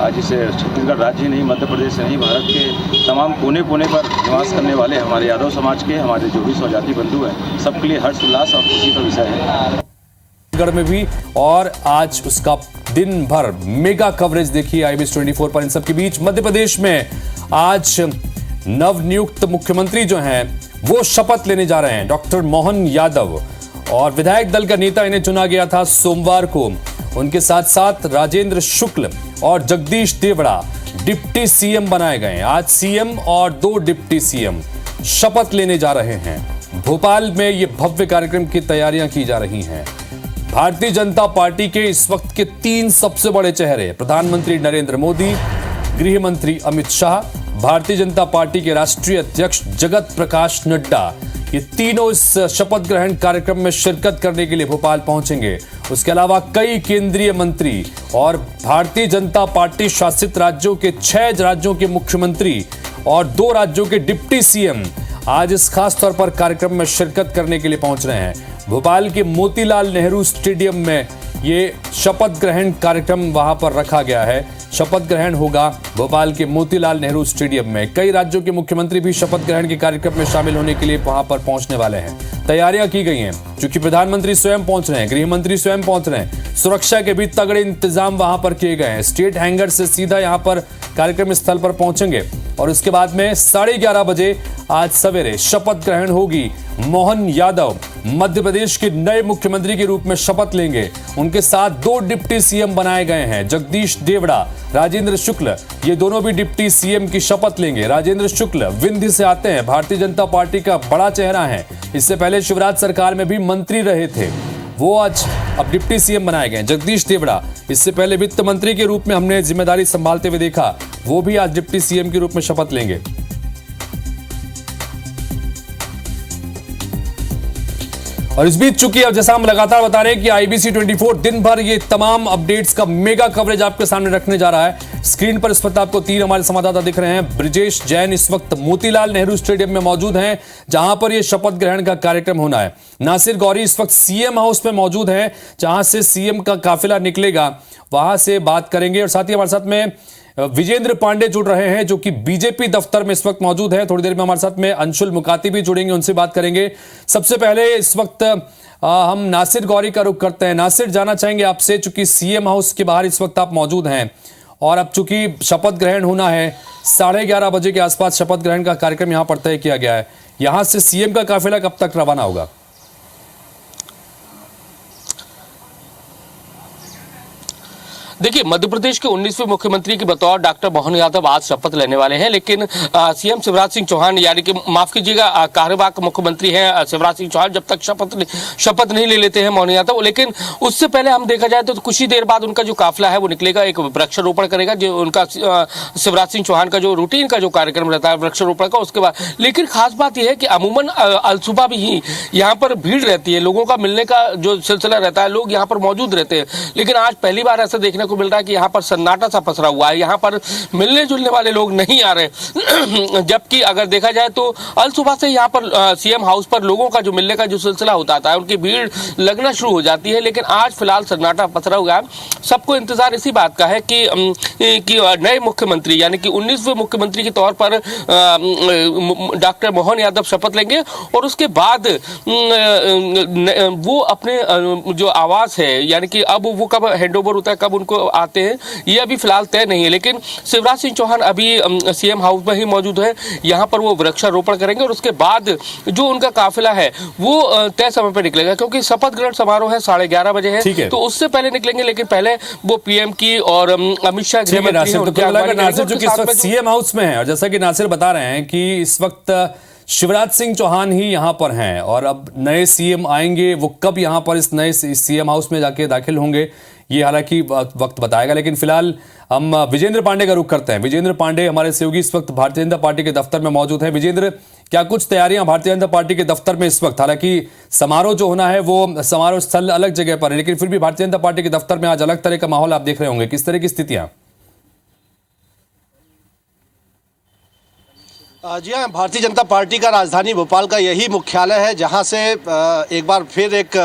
आज इसे छत्तीसगढ़ राज्य नहीं, मध्य प्रदेश नहीं, भारत के तमाम कोने कोने पर निवास करने वाले हमारे यादव समाज के, हमारे जो भी स्वजाति बंधु हैं, सबके लिए हर्ष उल्लास और खुशी का विषय है। गढ़ में भी और आज उसका दिन भर मेगा कवरेज देखिए IBC 24 पर। इन सब के बीच मध्य प्रदेश में आज नवनियुक्त मुख्यमंत्री जो हैं वो शपथ लेने जा रहे हैं। डॉक्टर मोहन यादव और विधायक दल का नेता इन्हें चुना गया था सोमवार को। उनके साथ साथ राजेंद्र शुक्ल और जगदीश देवड़ा डिप्टी सीएम बनाए गए। आज सीएम और 2 डिप्टी सीएम शपथ लेने जा रहे हैं। भोपाल में ये भव्य कार्यक्रम की तैयारियां की जा रही हैं। भारतीय जनता पार्टी के इस वक्त के 3 सबसे बड़े चेहरे, प्रधानमंत्री नरेंद्र मोदी, गृह मंत्री अमित शाह, भारतीय जनता पार्टी के राष्ट्रीय अध्यक्ष जगत प्रकाश नड्डा, ये तीनों इस शपथ ग्रहण कार्यक्रम में शिरकत करने के लिए भोपाल पहुंचेंगे। उसके अलावा कई केंद्रीय मंत्री और भारतीय जनता पार्टी शासित राज्यों के 6 राज्यों के मुख्यमंत्री और 2 राज्यों के डिप्टी सीएम आज इस खास तौर पर कार्यक्रम में शिरकत करने के लिए पहुंच रहे हैं। भोपाल के मोतीलाल नेहरू स्टेडियम में ये शपथ ग्रहण कार्यक्रम वहां पर रखा गया है। शपथ ग्रहण होगा भोपाल के मोतीलाल नेहरू स्टेडियम में। कई राज्यों के मुख्यमंत्री भी शपथ ग्रहण के कार्यक्रम में शामिल होने के लिए वहां पर पहुंचने वाले हैं। तैयारियां की गई हैं, क्योंकि प्रधानमंत्री स्वयं पहुंच रहे हैं, गृह मंत्री स्वयं पहुंच रहे हैं। सुरक्षा के भी तगड़े इंतजाम वहां पर किए गए हैं। स्टेट हैंगर से सीधा यहां पर कार्यक्रम स्थल पर पहुंचेंगे और उसके बाद में 11:30 बजे आज सवेरे शपथ ग्रहण होगी। मोहन यादव मध्य प्रदेश के नए मुख्यमंत्री के रूप में शपथ लेंगे। उनके साथ 2 डिप्टी सीएम बनाए गए हैं, जगदीश देवड़ा, राजेंद्र शुक्ल, ये दोनों भी डिप्टी सीएम की शपथ लेंगे। राजेंद्र शुक्ल विंध्य से आते हैं, भारतीय जनता पार्टी का बड़ा चेहरा है। इससे पहले शिवराज सरकार में भी मंत्री रहे थे, वो आज अब डिप्टी सीएम बनाए गए। जगदीश देवड़ा इससे पहले वित्त मंत्री के रूप में हमने जिम्मेदारी संभालते हुए देखा, वो भी आज डिप्टी सीएम के रूप में शपथ लेंगे। और इस बीच चूंकि अब जैसा हम लगातार बता रहे हैं कि IBC 24 दिन भर ये तमाम अपडेट्स का मेगा कवरेज आपके सामने रखने जा रहा है। स्क्रीन पर इस वक्त आपको 3 हमारे संवाददाता दिख रहे हैं। ब्रिजेश जैन इस वक्त मोतीलाल नेहरू स्टेडियम में मौजूद हैं, जहां पर यह शपथ ग्रहण का कार्यक्रम होना है। नासिर गौरी इस वक्त सीएम हाउस में मौजूद हैं, जहां से सीएम का काफिला निकलेगा, वहां से बात करेंगे। और साथ ही हमारे साथ में विजेंद्र पांडे जुड़ रहे हैं, जो कि बीजेपी दफ्तर में इस वक्त मौजूद है। थोड़ी देर में हमारे साथ में अंशुल मुकाती भी जुड़ेंगे, उनसे बात करेंगे। सबसे पहले इस वक्त हम नासिर गौरी का रुख करते हैं। नासिर, जाना चाहेंगे आपसे, चूंकि सीएम हाउस के बाहर इस वक्त आप मौजूद हैं और अब चूंकि शपथ ग्रहण होना है, 11:30 बजे के आसपास शपथ ग्रहण का कार्यक्रम यहां पर तय किया गया है। यहां से सीएम का काफिला कब तक रवाना होगा? देखिए, मध्य प्रदेश के 19वें मुख्यमंत्री के बतौर डॉक्टर मोहन यादव आज शपथ लेने वाले हैं, लेकिन सीएम शिवराज सिंह चौहान, यानी कि माफ कीजिएगा, कार्यवाहक मुख्यमंत्री हैं शिवराज सिंह चौहान, जब तक शपथ नहीं ले लेते हैं मोहन यादव। लेकिन उससे पहले हम देखा जाए तो कुछ ही देर बाद उनका जो काफिला है वो निकलेगा, एक वृक्षारोपण करेगा, जो उनका शिवराज सिंह चौहान का जो रूटीन का जो कार्यक्रम रहता है वृक्षारोपण का, उसके बाद। लेकिन खास बात यह है कि अमूमन अलसुबह भी ही यहाँ पर भीड़ रहती है, लोगों का मिलने का जो सिलसिला रहता है, लोग यहाँ पर मौजूद रहते हैं। लेकिन आज पहली बार ऐसा देखने को मिल रहा है कि यहाँ पर सन्नाटा सा पसरा हुआ है, यहाँ पर मिलने जुलने वाले लोग नहीं आ रहे। जबकि अगर देखा जाए तो अल सुबह से यहाँ पर सीएम हाउस पर लोगों का जो मिलने का जो सिलसिला होता है, उनकी भीड़ लगना शुरू हो जाती है। लेकिन आज फिलहाल सन्नाटा पसरा हुआ है। सबको इंतजार इसी बात का है कि नए मुख्यमंत्री, यानी कि 19वें मुख्यमंत्री के तौर पर डॉक्टर मोहन यादव शपथ लेंगे और उसके बाद वो अपने जो आवास है, यानी कि अब वो कब हैंडओवर होता है, कब उनको आते हैं, ये अभी फिलहाल तय नहीं है। लेकिन शिवराज सिंह चौहान अभी सीएम हाउस में ही मौजूद है, यहाँ पर वो वृक्षारोपण करेंगे और उसके बाद जो उनका काफिला है वो तय समय पर निकलेगा, क्योंकि शपथ ग्रहण समारोह है 11:30 बजे है, तो उससे पहले निकलेंगे। लेकिन पहले वो पीएम की और अमित शाह नासिर जो कि इस वक्त सीएम हाउस में है, और जैसा कि नासिर बता रहे हैं कि इस वक्त शिवराज सिंह चौहान ही यहां पर हैं और अब नए सीएम आएंगे, वो कब यहां पर इस नए सीएम हाउस में जाके दाखिल होंगे ये हालांकि वक्त बताएगा। लेकिन फिलहाल हम विजेंद्र पांडे का रुख करते हैं। विजेंद्र पांडे हमारे सहयोगी इस वक्त भारतीय जनता पार्टी के दफ्तर में मौजूद हैं। विजेंद्र, क्या कुछ तैयारियां भारतीय जनता पार्टी के दफ्तर में इस वक्त, हालांकि समारोह जो होना है वो समारोह स्थल अलग जगह पर है, लेकिन फिर भी भारतीय जनता पार्टी के दफ्तर में आज अलग तरह का माहौल आप देख रहे होंगे, किस तरह की स्थितियां? जी हाँ, भारतीय जनता पार्टी का राजधानी भोपाल का यही मुख्यालय है जहां से एक बार फिर एक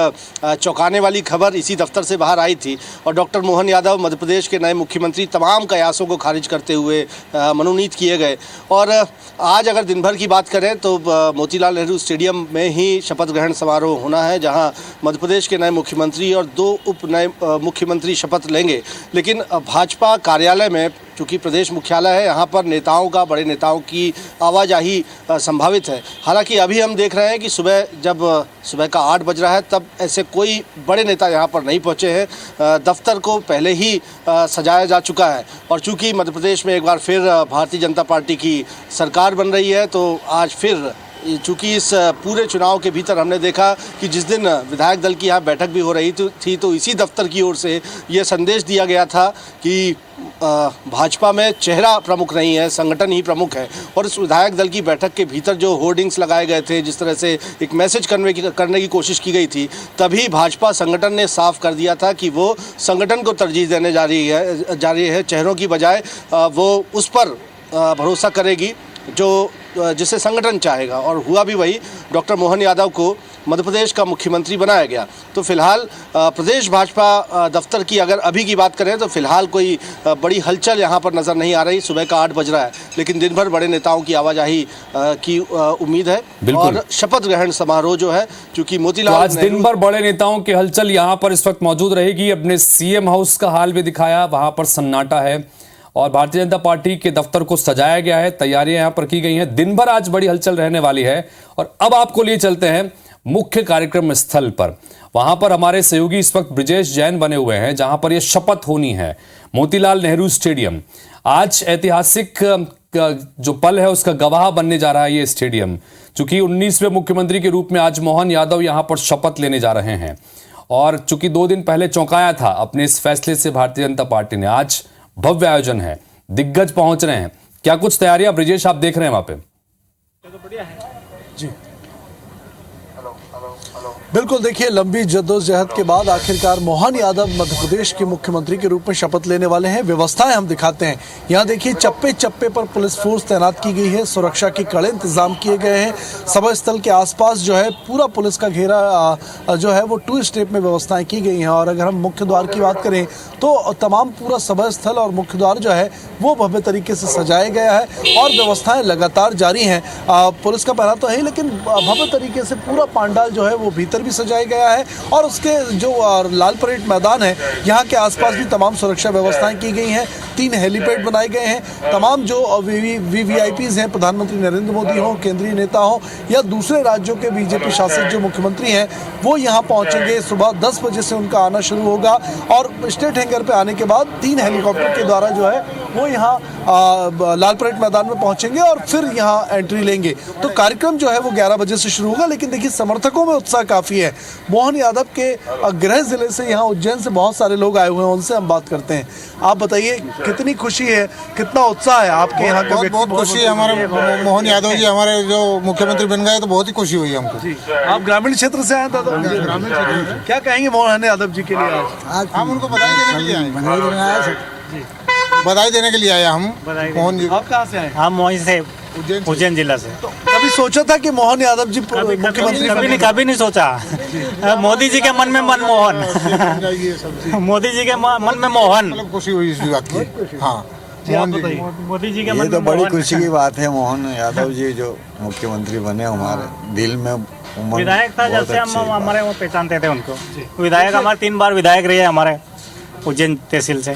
चौंकाने वाली खबर इसी दफ्तर से बाहर आई थी और डॉक्टर मोहन यादव मध्य प्रदेश के नए मुख्यमंत्री तमाम कयासों को खारिज करते हुए मनोनीत किए गए। और आज अगर दिन भर की बात करें तो मोतीलाल नेहरू स्टेडियम में ही शपथ ग्रहण समारोह होना है जहाँ मध्य प्रदेश के नए मुख्यमंत्री और 2 उप नए मुख्यमंत्री शपथ लेंगे। लेकिन भाजपा कार्यालय में, चूँकि प्रदेश मुख्यालय है, यहाँ पर नेताओं का, बड़े नेताओं की आवाजाही संभावित है। हालांकि अभी हम देख रहे हैं कि सुबह का 8 बज रहा है, तब ऐसे कोई बड़े नेता यहाँ पर नहीं पहुँचे हैं। दफ्तर को पहले ही सजाया जा चुका है और चूँकि मध्य प्रदेश में एक बार फिर भारतीय जनता पार्टी की सरकार बन रही है तो आज फिर, चूँकि इस पूरे चुनाव के भीतर हमने देखा कि जिस दिन विधायक दल की यहाँ बैठक भी हो रही थी तो इसी दफ्तर की ओर से ये संदेश दिया गया था कि भाजपा में चेहरा प्रमुख नहीं है, संगठन ही प्रमुख है। और इस विधायक दल की बैठक के भीतर जो होर्डिंग्स लगाए गए थे, जिस तरह से एक मैसेज करने की कोशिश की गई थी, तभी भाजपा संगठन ने साफ कर दिया था कि वो संगठन को तरजीह देने जा रही है, चेहरों की बजाय वो उस पर भरोसा करेगी जिसे संगठन चाहेगा। और हुआ भी वही, डॉक्टर मोहन यादव को मध्य प्रदेश का मुख्यमंत्री बनाया गया। तो फिलहाल प्रदेश भाजपा दफ्तर की अगर अभी की बात करें तो फिलहाल कोई बड़ी हलचल यहाँ पर नज़र नहीं आ रही। सुबह का 8 बज रहा है, लेकिन दिन भर बड़े नेताओं की आवाजाही की उम्मीद है। और शपथ ग्रहण समारोह जो है, चूँकि मोतीलाल तो आज दिन भर बड़े नेताओं की हलचल यहाँ पर इस वक्त मौजूद रहेगी। अपने सीएम हाउस का हाल भी दिखाया, वहाँ पर सन्नाटा है और भारतीय जनता पार्टी के दफ्तर को सजाया गया है, तैयारियां यहां पर की गई हैं। दिन भर आज बड़ी हलचल रहने वाली है। और अब आपको लिए चलते हैं मुख्य कार्यक्रम स्थल पर। वहां पर हमारे सहयोगी इस वक्त ब्रिजेश जैन बने हुए हैं जहां पर यह शपथ होनी है, मोतीलाल नेहरू स्टेडियम। आज ऐतिहासिक जो पल है उसका गवाह बनने जा रहा है ये स्टेडियम, चूंकि 19वें मुख्यमंत्री के रूप में आज मोहन यादव यहां पर शपथ लेने जा रहे हैं। और चूंकि 2 दिन पहले चौंकाया था अपने इस फैसले से भारतीय जनता पार्टी ने, आज भव्य आयोजन है, दिग्गज पहुंच रहे हैं। क्या कुछ तैयारियां ब्रिजेश आप देख रहे हैं वहां पे? बढ़िया है जी। बिल्कुल, देखिए, लंबी जद्दोजहद के बाद आखिरकार मोहन यादव मध्य प्रदेश के मुख्यमंत्री के रूप में शपथ लेने वाले हैं। व्यवस्थाएं हम दिखाते हैं। यहाँ देखिए, चप्पे चप्पे पर पुलिस फोर्स तैनात की गई है, सुरक्षा के कड़े इंतजाम किए गए हैं। सभा स्थल के आसपास जो है पूरा पुलिस का घेरा जो है वो 2 स्टेप में व्यवस्थाएं की गई हैं। और अगर हम मुख्य द्वार की बात करें तो तमाम पूरा सभा स्थल और मुख्य द्वार जो है वो भव्य तरीके से सजाया गया है और व्यवस्थाएं लगातार जारी हैं। पुलिस का पहरा तो है, लेकिन भव्य तरीके से पूरा पंडाल जो है वो भीतर भी सजाया गया है। और उसके जो लाल परेड मैदान है, यहाँ के आसपास भी तमाम सुरक्षा व्यवस्थाएं की गई हैं। 3 हेलीपैड बनाए गए हैं। तमाम जो वीवीआईपीज हैं, प्रधानमंत्री नरेंद्र मोदी हों, केंद्रीय नेता हों या दूसरे राज्यों के बीजेपी शासित जो मुख्यमंत्री हैं, वो यहाँ पहुँचेंगे। सुबह 10 बजे से उनका आना शुरू होगा और स्टेट हैंगर पे आने के बाद 3 हेलीकॉप्टर के द्वारा जो है वो यहाँ लाल परेड मैदान में पहुँचेंगे और फिर यहाँ एंट्री लेंगे। तो कार्यक्रम जो है वो 11 बजे से शुरू होगा। लेकिन देखिए, समर्थकों में उत्साह काफ़ी है। मोहन यादव के गृह जिले से यहाँ उज्जैन से बहुत सारे लोग आए हुए हैं, उनसे हम बात करते हैं। आप बताइए, कितनी खुशी है, कितना उत्साह है आपके यहाँ का? बहुत खुशी है। हमारे मोहन यादव जी हमारे जो मुख्यमंत्री बन गए तो बहुत ही खुशी हुई हमको। आप ग्रामीण क्षेत्र से आए थे? ग्रामीण क्षेत्र। क्या कहेंगे मोहन यादव जी के लिए आज? हम उनको बधाई देने के लिए आए। बधाई देने के लिए आए हम मोहन जी। आप कहाँ से आए? हम वहीं से उज्जैन जिला से। तो कभी सोचा था कि मोहन यादव जी मुख्यमंत्री? कभी नहीं सोचा। मोदी जी के मन में मनमोहन, मोदी जी के मन में मोहन। खुशी हुई इस बात की। हाँ, मोदी जी के मन में तो बड़ी खुशी की बात है। मोहन यादव जी जो मुख्यमंत्री बने, हमारे दिल में विधायक था, जैसे हम हमारे वो पहचानते थे उनको। विधायक हमारे 3 बार विधायक रहे हमारे उज्जैन तहसील से।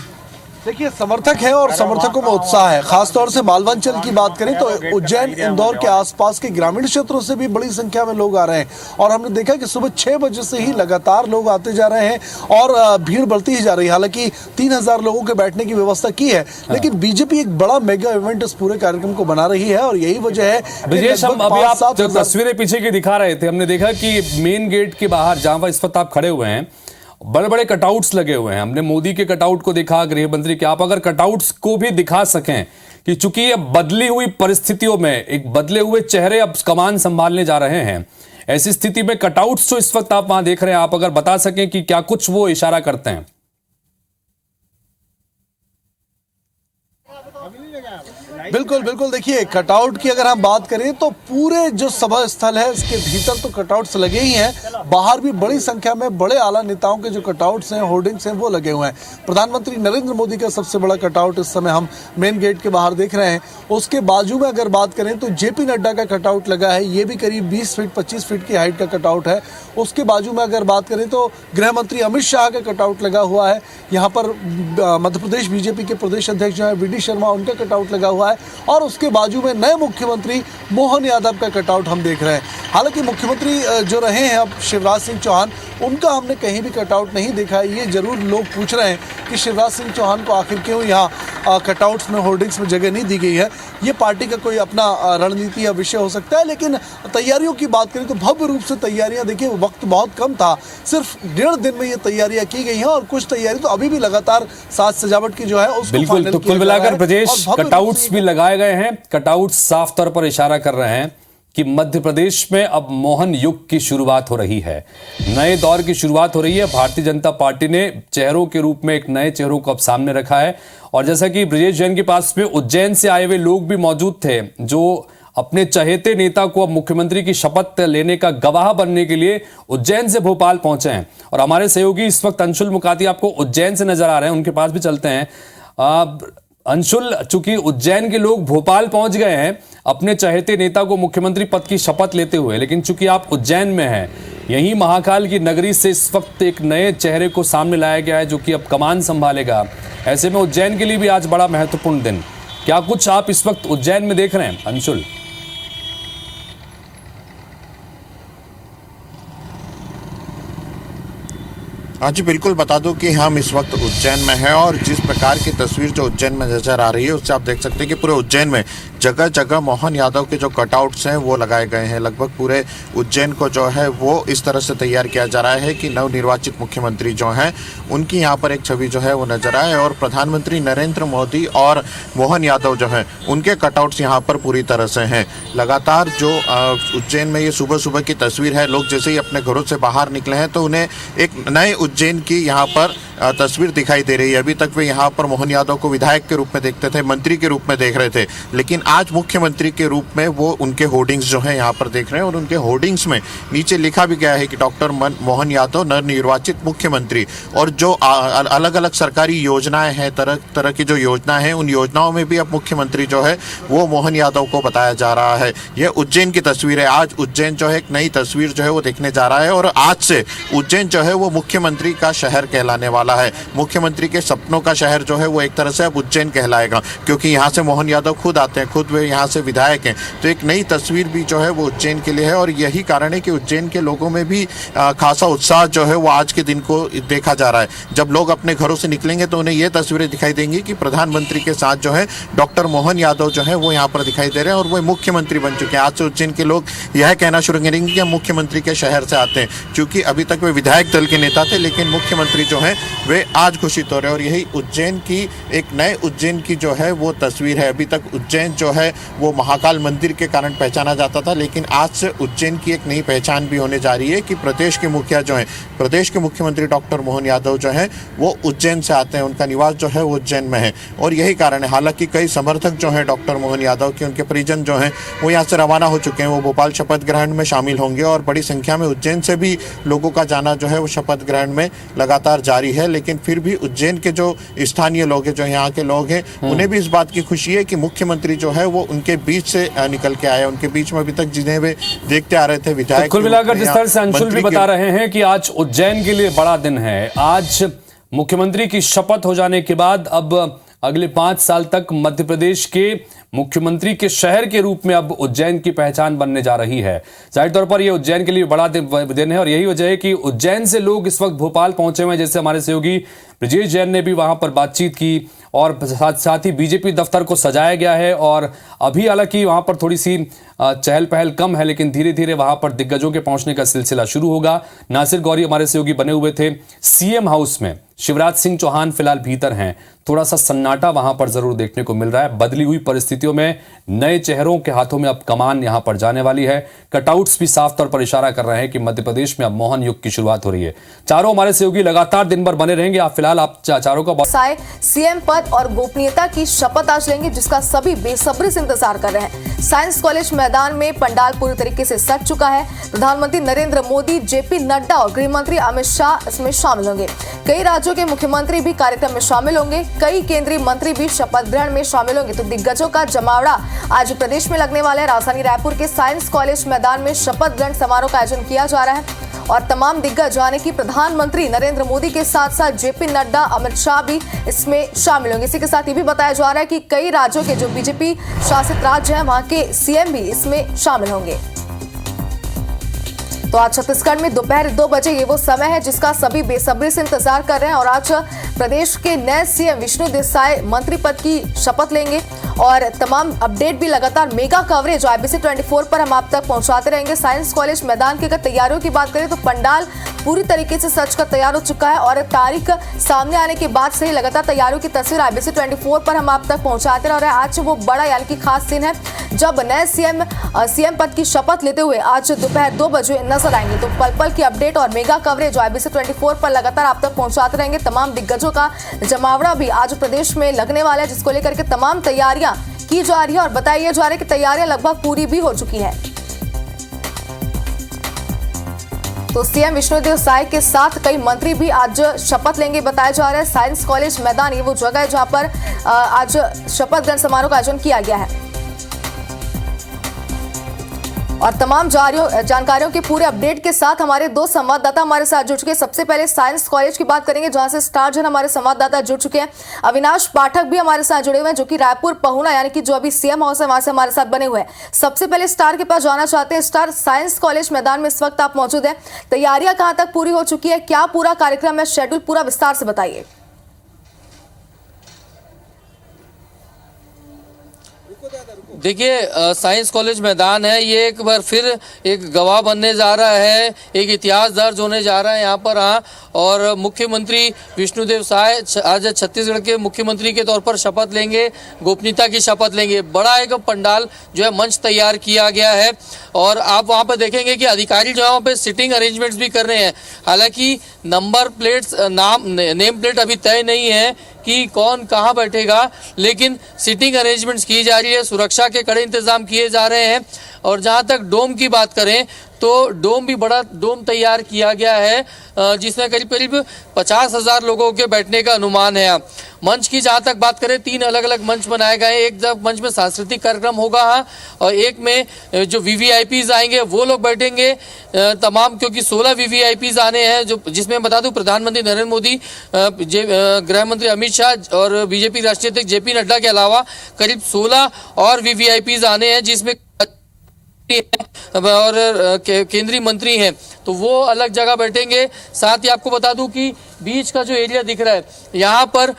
देखिए, समर्थक है और समर्थकों में उत्साह है। खासतौर से मालवांचल की बात करें तो उज्जैन, इंदौर के आसपास के ग्रामीण क्षेत्रों से भी बड़ी संख्या में लोग आ रहे हैं और हमने देखा कि सुबह 6 बजे से ही लगातार लोग आते जा रहे हैं और भीड़ बढ़ती ही जा रही है। हालांकि 3000 लोगों के बैठने की व्यवस्था की है, लेकिन बीजेपी एक बड़ा मेगा इवेंट इस पूरे कार्यक्रम को बना रही है और यही वजह है। ब्रजेश, हम अभी आप जो तस्वीरें पीछे की दिखा रहे थे, हमने देखा कि मेन गेट के बाहर जहां पर इस वक्त आप खड़े हुए हैं, बड़े बड़े कटआउट्स लगे हुए हैं। हमने मोदी के कटआउट को देखा, गृह मंत्री के, आप अगर कटआउट्स को भी दिखा सकें कि चूंकि ये बदली हुई परिस्थितियों में एक बदले हुए चेहरे अब कमान संभालने जा रहे हैं, ऐसी स्थिति में कटआउट्स जो इस वक्त आप वहां देख रहे हैं, आप अगर बता सकें कि क्या कुछ वो इशारा करते हैं। बिल्कुल बिल्कुल, देखिए कटआउट की अगर हम बात करें तो पूरे जो सभा स्थल है उसके भीतर तो कटआउट्स लगे ही हैं, बाहर भी बड़ी संख्या में बड़े आला नेताओं के जो कटआउट्स हैं, होर्डिंग्स हैं, वो लगे हुए हैं। प्रधानमंत्री नरेंद्र मोदी का सबसे बड़ा कटआउट इस समय हम मेन गेट के बाहर देख रहे हैं। उसके बाजू में अगर बात करें तो जेपी नड्डा का कटआउट लगा है, ये भी करीब 20 फीट 25 फीट की हाइट का कटआउट है। उसके बाजू में अगर बात करें तो गृह मंत्री अमित शाह का कटआउट लगा हुआ है। यहाँ पर मध्य प्रदेश बीजेपी के प्रदेश अध्यक्ष जो है वी डी शर्मा, उनका कटआउट लगा हुआ है और उसके बाजू में नए मुख्यमंत्री मोहन यादव का कटआउट हम देख रहे हैं। हालांकि मुख्यमंत्री जो रहे हैं अब शिवराज सिंह चौहान, उनका हमने कहीं भी कटआउट नहीं देखा है। ये जरूर लोग पूछ रहे हैं कि शिवराज सिंह चौहान को आखिर क्यों यहाँ कटआउट्स में, होर्डिंग्स में जगह नहीं दी गई है। ये पार्टी का कोई अपना रणनीति या विषय हो सकता है, लेकिन तैयारियों की बात करें तो भव्य रूप से तैयारियां, देखिए वक्त बहुत कम था, सिर्फ 1.5 दिन में ये तैयारियां की गई हैं और कुछ तैयारी तो अभी भी लगातार साज सजावट की जो है उसको बिल्कुल। तो कुल मिलाकर ब्रजेश, कटआउट्स भी लगाए गए हैं, कटआउट्स साफ तौर पर इशारा कर रहे हैं कि मध्य प्रदेश में अब मोहन युग की शुरुआत हो रही है, नए दौर की शुरुआत हो रही है। भारतीय जनता पार्टी ने चेहरों के रूप में एक नए चेहरों को अब सामने रखा है और जैसा कि ब्रजेश जैन के पास में उज्जैन से आए हुए लोग भी मौजूद थे जो अपने चहेते नेता को अब मुख्यमंत्री की शपथ लेने का गवाह बनने के लिए उज्जैन से भोपाल पहुंचे हैं। और हमारे सहयोगी इस वक्त अंशुल मुकाती आपको उज्जैन से नजर आ रहे हैं, उनके पास भी चलते हैं। अंशुल, चूंकि उज्जैन के लोग भोपाल पहुंच गए हैं अपने चहेते नेता को मुख्यमंत्री पद की शपथ लेते हुए, लेकिन चूंकि आप उज्जैन में हैं, यही महाकाल की नगरी से इस वक्त एक नए चेहरे को सामने लाया गया है जो कि अब कमान संभालेगा। ऐसे में उज्जैन के लिए भी आज बड़ा महत्वपूर्ण दिन, क्या कुछ आप इस वक्त उज्जैन में देख रहे हैं अंशुल? हाँ जी, बिल्कुल बता दूं कि हम इस वक्त उज्जैन में हैं और जिस प्रकार की तस्वीर जो उज्जैन में नजर आ रही है उससे आप देख सकते हैं कि पूरे उज्जैन में जगह जगह मोहन यादव के जो कटआउट्स हैं वो लगाए गए हैं। लगभग पूरे उज्जैन को जो है वो इस तरह से तैयार किया जा रहा है कि नवनिर्वाचित मुख्यमंत्री जो हैं उनकी यहाँ पर एक छवि जो है वो नजर आए और प्रधानमंत्री नरेंद्र मोदी और मोहन यादव जो हैं उनके कटआउट्स यहाँ पर पूरी तरह से हैं। लगातार जो उज्जैन में ये सुबह सुबह की तस्वीर है, लोग जैसे ही अपने घरों से बाहर निकले हैं तो उन्हें एक नए उज्जैन की यहाँ पर तस्वीर दिखाई दे रही है। अभी तक वे यहाँ पर मोहन यादव को विधायक के रूप में देखते थे, मंत्री के रूप में देख रहे थे, लेकिन आज मुख्यमंत्री के रूप में वो उनके होर्डिंग्स जो हैं यहाँ पर देख रहे हैं और उनके होर्डिंग्स में नीचे लिखा भी गया है कि डॉक्टर मोहन यादव नवनिर्वाचित मुख्यमंत्री। और जो अलग अलग सरकारी योजनाएं हैं, तरह तरह की जो योजनाएं हैं, उन योजनाओं में भी अब मुख्यमंत्री जो है वो मोहन यादव को बताया जा रहा है। यह उज्जैन की तस्वीर है। आज उज्जैन जो है एक नई तस्वीर जो है वो देखने जा रहा है और आज से उज्जैन जो है वो मुख्यमंत्री का शहर कहलाने वाला है। मुख्यमंत्री के सपनों का शहर जो है वो एक तरह से अब उज्जैन कहलाएगा, क्योंकि यहाँ से मोहन यादव खुद आते हैं, खुद वे यहाँ से विधायक हैं। तो एक नई तस्वीर भी जो है वो उज्जैन के लिए है और यही कारण है कि उज्जैन के लोगों में भी खासा उत्साह जो है वो आज के दिन को देखा जा रहा है। जब लोग अपने घरों से निकलेंगे तो उन्हें ये तस्वीरें दिखाई देंगी कि प्रधानमंत्री के साथ जो है डॉक्टर मोहन यादव जो है वो यहाँ पर दिखाई दे रहे हैं और वो मुख्यमंत्री बन चुके हैं। आज से उज्जैन के लोग यह कहना शुरू करेंगे कि हम मुख्यमंत्री के शहर से आते हैं, क्योंकि अभी तक वे विधायक दल के नेता थे, लेकिन मुख्यमंत्री जो है वे आज घोषित हो रहे हैं। और यही उज्जैन की एक नए उज्जैन की जो है वो तस्वीर है। अभी तक उज्जैन जो है वो महाकाल मंदिर के कारण पहचाना जाता था, लेकिन आज से उज्जैन की एक नई पहचान भी होने जा रही है कि प्रदेश के मुखिया जो हैं, प्रदेश के मुख्यमंत्री डॉक्टर मोहन यादव जो हैं वो उज्जैन से आते हैं, उनका निवास जो है वो उज्जैन में है। और यही कारण है, हालांकि कई समर्थक जो हैं डॉक्टर मोहन यादव के, उनके परिजन जो हैं वो यहाँ से रवाना हो चुके हैं, वो भोपाल शपथ ग्रहण में शामिल होंगे और बड़ी संख्या में उज्जैन से भी लोगों का जाना जो है वो शपथ ग्रहण में लगातार जारी है। लेकिन फिर भी उज्जैन के जो स्थानीय लोग हैं, जो यहाँ के लोग हैं, उन्हें भी इस बात की खुशी है कि मुख्यमंत्री जो है वो उनके बीच से निकल के आए। उनके बीच में अभी तक जिन्हें वे देखते आ रहे थे विधायक, कुल मिलाकर जिस तरह से अंशुल भी बता रहे हैं कि आज उज्जैन के लिए बड़ा दिन है। आज मुख्यमंत्री की शपथ हो जाने के बाद अब अगले 5 साल तक मध्य प्रदेश के मुख्यमंत्री के शहर के रूप में अब उज्जैन की पहचान बनने जा रही है। जाहिर तौर पर यह उज्जैन के लिए बड़ा दिन है और यही वजह है कि उज्जैन से लोग इस वक्त भोपाल पहुंचे हुए हैं। जैसे हमारे सहयोगी ब्रजेश जैन ने भी वहां पर बातचीत की और साथ ही बीजेपी दफ्तर को सजाया गया है और अभी हालांकि वहां पर थोड़ी सी चहल पहल कम है, लेकिन धीरे धीरे वहां पर दिग्गजों के पहुंचने का सिलसिला शुरू होगा। नासिर गौरी हमारे सहयोगी बने हुए थे सीएम हाउस में। शिवराज सिंह चौहान फिलहाल भीतर हैं। थोड़ा सा सन्नाटा वहां पर जरूर देखने को मिल रहा है। बदली हुई परिस्थितियों में नए चेहरों के हाथों में अब कमान यहां पर जाने वाली है। कटआउट्स भी साफ तौर पर इशारा कर रहे हैं कि मध्य प्रदेश में अब मोहन युग की शुरुआत हो रही है। चारों हमारे सहयोगी लगातार दिन भर बने रहेंगे। आप फिलहाल आप चारों का सीएम पद और गोपनीयता की शपथ आज लेंगे, जिसका सभी बेसब्री से इंतजार कर रहे हैं। साइंस कॉलेज मैदान में पंडाल पूरी तरीके से सज चुका है। प्रधानमंत्री नरेंद्र मोदी, जेपी नड्डा और गृह मंत्री अमित शाह इसमें शामिल होंगे। कई राज्यों के मुख्यमंत्री भी कार्यक्रम में शामिल होंगे। कई केंद्रीय मंत्री भी शपथ ग्रहण में शामिल होंगे। तो दिग्गजों का जमावड़ा आज प्रदेश में लगने वाला है। राजधानी रायपुर के साइंस कॉलेज मैदान में शपथ ग्रहण समारोह का आयोजन किया जा रहा है और तमाम दिग्गज यानी कि प्रधानमंत्री नरेंद्र मोदी के साथ साथ जेपी नड्डा, अमित शाह भी इसमें शामिल होंगे। इसी के साथ ये भी बताया जा रहा है कि कई राज्यों के जो बीजेपी शासित राज्य हैं वहां के सीएम भी इसमें शामिल होंगे। तो आज छत्तीसगढ़ में दोपहर 2 बजे ये वो समय है जिसका सभी बेसब्री से इंतजार कर रहे हैं और आज प्रदेश के नए सीएम विष्णुदेव साय मंत्री पद की शपथ लेंगे और तमाम अपडेट भी लगातार मेगा कवरेज IBC 24 पर हम आप तक पहुंचाते रहेंगे। साइंस कॉलेज मैदान की अगर तैयारियों की बात करें तो पंडाल पूरी तरीके से सज कर तैयार हो चुका है और तारीख सामने आने के बाद से ही लगातार तैयारियों की तस्वीर IBC 24 पर हम आप तक पहुंचाते रह रहे हैं। आज वो बड़ा यानी कि खास दिन है जब नए सीएम पद की शपथ लेते हुए आज दोपहर 2 बजे नजर आएंगे। तो पल पल की अपडेट और मेगा कवरेज IBC 24 पर लगातार आप तक पहुंचाते रहेंगे। तमाम दिग्गजों का जमावड़ा भी आज प्रदेश में लगने वाला है, जिसको लेकर के तमाम तैयारियां की जा रही है और बताया जा रहा है कि तैयारियां लगभग पूरी भी हो चुकी है। तो सीएम विष्णुदेव साय के साथ कई मंत्री भी आज शपथ लेंगे बताया जा रहा है। साइंस कॉलेज मैदान ये वो जगह है जहां पर आज शपथ ग्रहण समारोह का आयोजन किया गया है और तमाम जानकारियों के पूरे अपडेट के साथ हमारे 2 संवाददाता हमारे साथ जुड़ चुके हैं। सबसे पहले साइंस कॉलेज की बात करेंगे जहां से स्टार जन हमारे संवाददाता जुड़ चुके हैं। अविनाश पाठक भी हमारे साथ जुड़े हुए हैं जो कि रायपुर पहुना यानी कि जो अभी सीएम हाउस है वहां से हमारे साथ बने हुए हैं। सबसे पहले स्टार के पास जाना चाहते हैं। स्टार, साइंस कॉलेज मैदान में इस वक्त आप मौजूद है, तैयारियां कहां तक पूरी हो चुकी है, क्या पूरा कार्यक्रम है, शेड्यूल पूरा विस्तार से बताइए। देखिए, साइंस कॉलेज मैदान है, ये एक बार फिर एक गवाह बनने जा रहा है, एक इतिहास दर्ज होने जा रहा है यहाँ पर। और मुख्यमंत्री विष्णुदेव साय आज छत्तीसगढ़ के मुख्यमंत्री के तौर पर शपथ लेंगे, गोपनीयता की शपथ लेंगे। बड़ा एक पंडाल जो है मंच तैयार किया गया है और आप वहाँ पर देखेंगे कि अधिकारी जो है वहाँ पे सिटिंग अरेंजमेंट्स भी कर रहे हैं। हालांकि नंबर प्लेट्स नेम प्लेट अभी तय नहीं है कि कौन कहाँ बैठेगा, लेकिन सिटिंग अरेंजमेंट्स की जा रही है, सुरक्षा के कड़े इंतजाम किए जा रहे हैं। और जहाँ तक डोम की बात करें तो डोम भी बड़ा डोम तैयार किया गया है जिसमें करीब 50,000 लोगों के बैठने का अनुमान है। मंच की जहाँ तक बात करें 3 अलग अलग मंच बनाए गए हैं। एक मंच में सांस्कृतिक कार्यक्रम होगा और एक में जो VVIPs आएंगे वो लोग बैठेंगे तमाम, क्योंकि 16 VVIPs आने हैं जो जिसमें बता दूं प्रधानमंत्री नरेंद्र मोदी, गृह मंत्री अमित शाह और बीजेपी राष्ट्रीय अध्यक्ष जेपी नड्डा के अलावा करीब 16 और VVIPs आने हैं जिसमें और केंद्रीय मंत्री हैं, तो वो अलग जगह बैठेंगे। साथ ही आपको बता दूं कि बीच का जो एरिया दिख रहा है यहाँ पर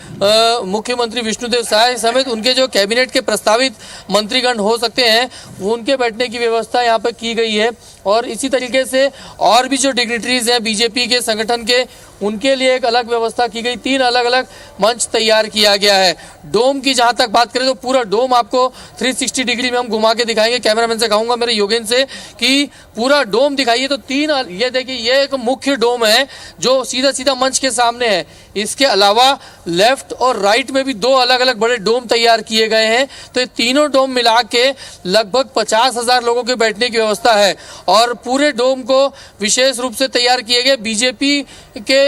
मुख्यमंत्री विष्णुदेव साय समेत उनके जो कैबिनेट के प्रस्तावित मंत्रीगण हो सकते हैं वो उनके बैठने की व्यवस्था यहाँ पर की गई है। और इसी तरीके से और भी जो डिग्निटरीज हैं बीजेपी के संगठन के, उनके लिए एक अलग व्यवस्था की गई। 3 अलग अलग मंच तैयार किया गया है। डोम की जहाँ तक बात करें तो पूरा डोम आपको 360 डिग्री में हम घुमा के दिखाएंगे। कैमरामैन से कहूँगा मेरे योगेन से कि पूरा डोम दिखाइए। तो 3 ये देखिए, ये एक मुख्य डोम है जो सीधा सीधा मंच के सामने है। इसके अलावा लेफ्ट और राइट में भी 2 अलग अलग बड़े डोम तैयार किए गए हैं। तो ये तीनों डोम मिला के लगभग 50,000 लोगों के बैठने की व्यवस्था है और पूरे डोम को विशेष रूप से तैयार किए गए। बीजेपी के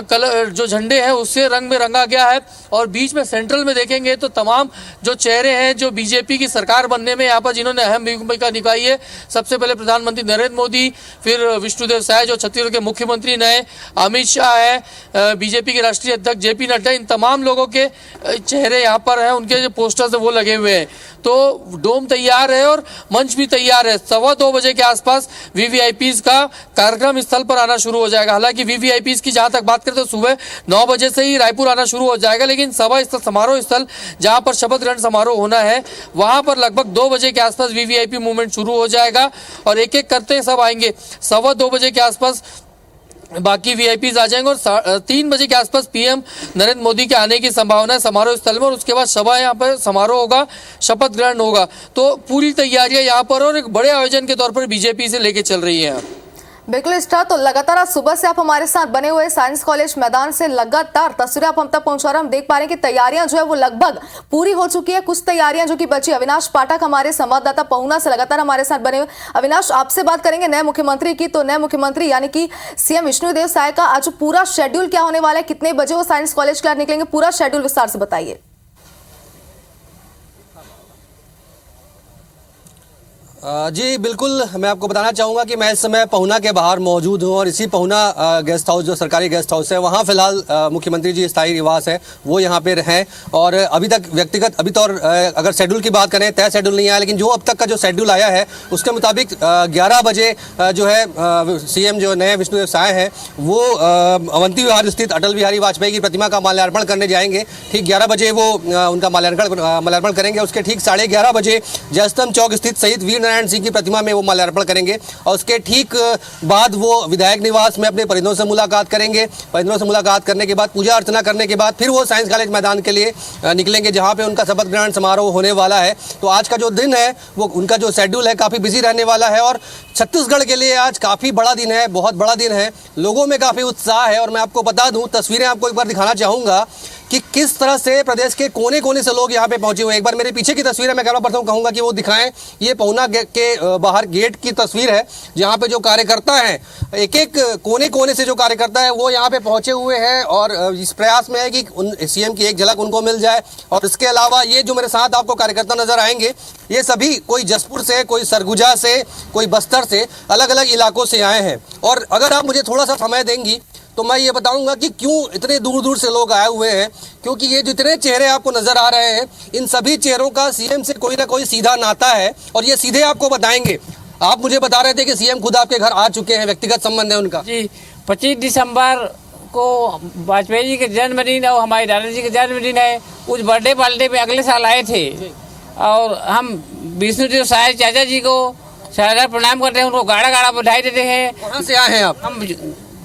कलर जो झंडे हैं उससे रंग में रंगा गया है और बीच में सेंट्रल में देखेंगे तो तमाम जो चेहरे हैं जो बीजेपी की सरकार बनने में यहाँ पर जिन्होंने अहम भूमिका निभाई है, सबसे पहले प्रधानमंत्री नरेंद्र मोदी, फिर विष्णुदेव साय जो छत्तीसगढ़ के मुख्यमंत्री नए, अमित शाह है, बीजेपी के राष्ट्रीय अध्यक्ष जेपी नड्डा, इन तमाम लोगों के चेहरे यहाँ पर हैं, उनके जो पोस्टर्स है वो लगे हुए हैं। तो डोम तैयार है और मंच भी तैयार है। 2:15 बजे के आसपास वीवीआईपीज का कार्यक्रम स्थल पर आना शुरू हो जाएगा। हालांकि वीवीआईपीज की जहां तक बात करें तो सुबह 9 बजे से ही रायपुर आना शुरू हो जाएगा, लेकिन सभा स्थल, समारोह स्थल जहां पर शपथ ग्रहण समारोह होना है, वहां पर लगभग 2 बजे के आसपास वीवीआईपी मूवमेंट शुरू हो जाएगा और एक एक करते सब आएंगे। 2:15 बजे के आसपास बाकी वीआईपीज आ जाएंगे और 3 बजे के आसपास पीएम नरेंद्र मोदी के आने की संभावना है समारोह स्थल में, और उसके बाद सभा यहाँ पर समारोह होगा, शपथ ग्रहण होगा। तो पूरी तैयारियां यहाँ पर और एक बड़े आयोजन के तौर पर बीजेपी से लेके चल रही है। बिल्कुल स्टार, तो लगातार आज सुबह से आप हमारे साथ बने हुए साइंस कॉलेज मैदान से लगातार तस्वीरें आप हम तक पहुंचा रहे हैं। हम देख पा रहे हैं कि तैयारियां जो है वो लगभग पूरी हो चुकी है, कुछ तैयारियां जो कि बची। अविनाश पाठक हमारे संवाददाता पहुना से लगातार हमारे साथ बने हुए। अविनाश, आपसे बात करेंगे नए मुख्यमंत्री की। तो नए मुख्यमंत्री यानी कि सीएम विष्णुदेव साय का आज पूरा शेड्यूल क्या होने वाला है, कितने बजे वो साइंस कॉलेज के लिए निकलेंगे, पूरा शेड्यूल विस्तार से बताइए। जी बिल्कुल, मैं आपको बताना चाहूँगा कि मैं इस समय पहुना के बाहर मौजूद हूँ और इसी पहुना गेस्ट हाउस, जो सरकारी गेस्ट हाउस है, वहाँ फिलहाल मुख्यमंत्री जी स्थायी निवास है, वो यहाँ पे हैं। और अभी तक व्यक्तिगत अभी तो अगर शेड्यूल की बात करें, तय शेड्यूल नहीं आया, लेकिन जो अब तक का जो शेड्यूल आया है उसके मुताबिक 11 बजे जो है सीएम जो नए विष्णुदेव साय हैं वो अवंती विहार स्थित अटल बिहारी वाजपेयी की प्रतिमा का माल्यार्पण करने जाएंगे। ठीक 11 बजे वो उनका माल्यार्पण करेंगे। उसके ठीक 11:30 बजे जयस्तंभ चौक स्थित शहीद वीर नारायण सिंह की प्रतिमा में वो माल्यार्पण करेंगे और उसके ठीक बाद वो विधायक निवास में अपने परिजनों से मुलाकात करेंगे। परिजनों से मुलाकात करने के बाद पूजा अर्चना करने के बाद फिर वो साइंस कॉलेज मैदान के लिए निकलेंगे, जहां पे उनका शपथ ग्रहण समारोह होने वाला है। तो आज का जो दिन है वो उनका जो शेड्यूल है काफ़ी बिजी रहने वाला है और छत्तीसगढ़ के लिए आज काफ़ी बड़ा दिन है, बहुत बड़ा दिन है। लोगों में काफ़ी उत्साह है और मैं आपको बता दूँ, तस्वीरें आपको एक बार दिखाना चाहूँगा कि किस तरह से प्रदेश के कोने कोने से लोग यहाँ पे पहुंचे हुए हैं। एक बार मेरे पीछे की तस्वीर है, मैं कैमरा पर्सन कहूँगा कि वो दिखाएं। ये पहुना के बाहर गेट की तस्वीर है, जहाँ पे जो कार्यकर्ता हैं, एक एक कोने कोने से जो कार्यकर्ता है वो यहाँ पे पहुंचे हुए हैं और इस प्रयास में है कि सीएम की एक झलक उनको मिल जाए। और इसके अलावा ये जो मेरे साथ आपको कार्यकर्ता नजर आएंगे, ये सभी कोई जसपुर से, कोई सरगुजा से, कोई बस्तर से, अलग अलग इलाकों से आए हैं। और अगर आप मुझे थोड़ा सा समय देंगी तो मैं ये बताऊंगा कि क्यों इतने दूर दूर से लोग आए हुए हैं, क्योंकि ये जितने चेहरे आपको नजर आ रहे हैं, इन सभी चेहरों का सीएम से कोई ना कोई सीधा नाता है और ये सीधे आपको बताएंगे। आप मुझे बता रहे थे कि सीएम खुद आपके घर आ चुके हैं, व्यक्तिगत संबंध है उनका। जी, 25 दिसंबर को वाजपेयी जी के जन्मदिन और हमारे दादाजी के जन्मदिन है। उस बर्थडे पार्टी में अगले साल आए थे और हम विष्णुदेव साय चाचा जी को सादर प्रणाम करते हैं, उनको गाड़ा गाड़ा बधाई देते हैं। कहाँ से आए हैं आप? हम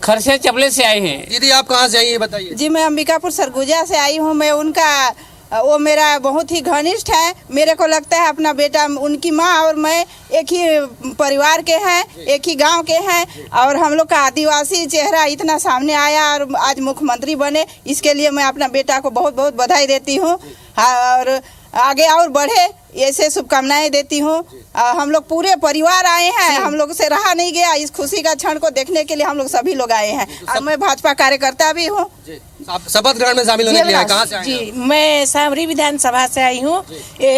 खरसे चपले से आए हैं। दीदी आप कहाँ से आई हैं बताइए? जी मैं अंबिकापुर सरगुजा से आई हूँ। मैं उनका, वो मेरा बहुत ही घनिष्ठ है। मेरे को लगता है अपना बेटा, उनकी माँ और मैं एक ही परिवार के हैं, एक ही गांव के हैं और हम लोग का आदिवासी चेहरा इतना सामने आया और आज मुख्यमंत्री बने, इसके लिए मैं अपना बेटा को बहुत बहुत बधाई देती हूँ और आगे और बढ़े ऐसे शुभकामनाएं देती हूँ। हम लोग पूरे परिवार आए हैं, हम लोग से रहा नहीं गया। इस खुशी का क्षण को देखने के लिए हम लोग सभी लोग आए हैं और मैं भाजपा कार्यकर्ता भी हूँ। आप शपथ ग्रहण में शामिल होने के लिए आए, कहाँ से आए? जी मैं सामरी विधानसभा से आई हूँ।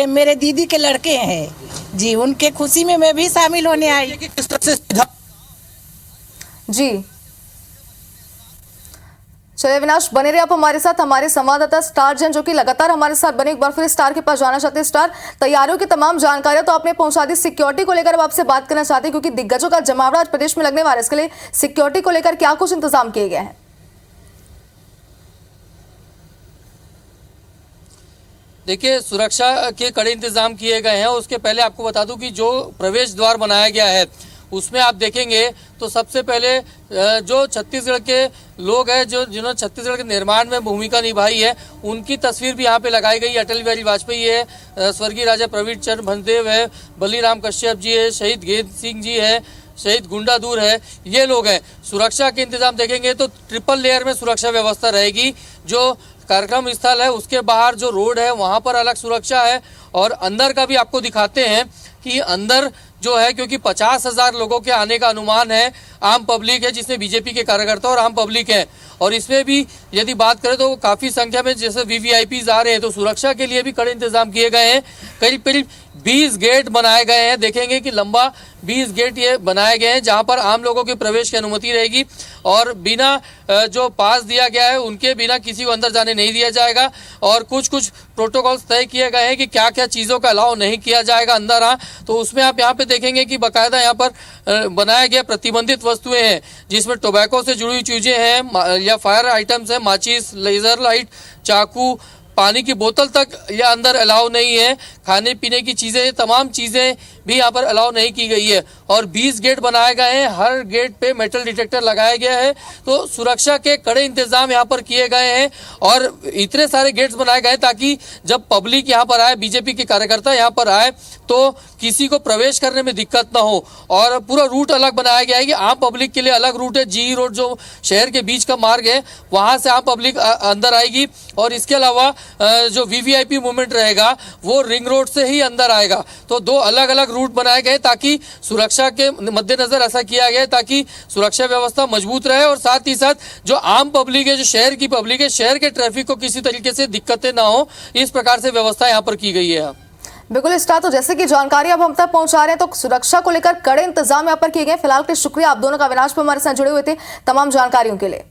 मेरे दीदी के लड़के हैं जी, उनके खुशी में मैं भी शामिल होने आई। किस तरह से जी चलिए अविनाश बने रहे आप हमारे साथ। हमारे संवाददाता स्टार जैन जो कि लगातार हमारे साथ बने, एक बार फिर स्टार के पास जाना चाहते हैं। स्टार, तैयारियों की तमाम जानकारियां तो आपने पहुंचा दी, सिक्योरिटी को लेकर अब आपसे बात करना चाहते हैं क्योंकि दिग्गजों का जमावड़ा आज प्रदेश में लगने वाला है। इसके लिए सिक्योरिटी को लेकर क्या कुछ इंतजाम किए गए हैं? देखिए, सुरक्षा के कड़े इंतजाम किए गए हैं। उसके पहले आपको बता दूं कि जो प्रवेश द्वार बनाया गया है उसमें आप देखेंगे तो सबसे पहले जो छत्तीसगढ़ के लोग हैं, जो जिन्होंने छत्तीसगढ़ के निर्माण में भूमिका निभाई है, उनकी तस्वीर भी यहाँ पे लगाई गई। अटल बिहारी वाजपेयी है, स्वर्गीय राजा प्रवीण चंद्र भंजदेव है, बलीराम कश्यप जी है, शहीद गेंद सिंह जी है, शहीद गुंडादूर है, ये लोग हैं। सुरक्षा के इंतजाम देखेंगे तो ट्रिपल लेयर में सुरक्षा व्यवस्था रहेगी। जो कार्यक्रम स्थल है उसके बाहर जो रोड है वहाँ पर अलग सुरक्षा है और अंदर का भी आपको दिखाते हैं कि अंदर जो है, क्योंकि 50,000 लोगों के आने का अनुमान है। आम पब्लिक है जिसमें बीजेपी के कार्यकर्ता और आम पब्लिक है, और इसमें भी यदि बात करें तो काफ़ी संख्या में जैसे वीवीआईपीज आ रहे हैं, तो सुरक्षा के लिए भी कड़े इंतजाम किए गए हैं। करीब करीब 20 गेट बनाए गए हैं। देखेंगे कि लंबा 20 गेट ये बनाए गए हैं जहां पर आम लोगों के प्रवेश की अनुमति रहेगी और बिना जो पास दिया गया है उनके बिना किसी को अंदर जाने नहीं दिया जाएगा। और कुछ प्रोटोकॉल्स तय किए गए हैं कि क्या क्या चीज़ों का अलाउ नहीं किया जाएगा अंदर। तो उसमें आप यहाँ पे देखेंगे कि बाकायदा यहाँ पर बनाया गया प्रतिबंधित वस्तुएं हैं जिसमें टोबैको से जुड़ी हुई चीज़ें हैं या फायर आइटम्स हैं, माचिस, लेजर लाइट, चाकू, पानी की बोतल तक ये अंदर अलाउ नहीं है। खाने पीने की चीज़ें, तमाम चीज़ें भी यहाँ पर अलाउ नहीं की गई है। और 20 गेट बनाए गए हैं, हर गेट पे मेटल डिटेक्टर लगाया गया है। तो सुरक्षा के कड़े इंतजाम यहाँ पर किए गए हैं और इतने सारे गेट्स बनाए गए ताकि जब पब्लिक यहाँ पर आए, बीजेपी के कार्यकर्ता यहाँ पर आए तो किसी को प्रवेश करने में दिक्कत ना हो। और पूरा रूट अलग बनाया गया है कि आम पब्लिक के लिए अलग रूट है। जी रोड जो शहर के बीच का मार्ग है वहाँ से आम पब्लिक अंदर आएगी और इसके अलावा जो वीवीआईपी मूवमेंट रहेगा वो रिंग रोड से ही अंदर आएगा। तो दो अलग अलग रूट बनाए गए ताकि सुरक्षा के मद्देनजर ऐसा किया गया ताकि सुरक्षा व्यवस्था मजबूत रहे और साथ ही साथ जो आम पब्लिक है, जो शहर की पब्लिक है, शहर के ट्रैफिक को किसी तरीके से दिक्कतें ना हो, इस प्रकार से व्यवस्था यहाँ पर की गई है। बिल्कुल स्टार, तो जैसे कि जानकारी अब हम तक पहुंचा रहे हैं तो सुरक्षा को लेकर कड़े इंतजाम यहाँ पर किए गए। फिलहाल के शुक्रिया आप दोनों का, अविनाश पर हमारे साथ जुड़े हुए थे तमाम जानकारियों के लिए।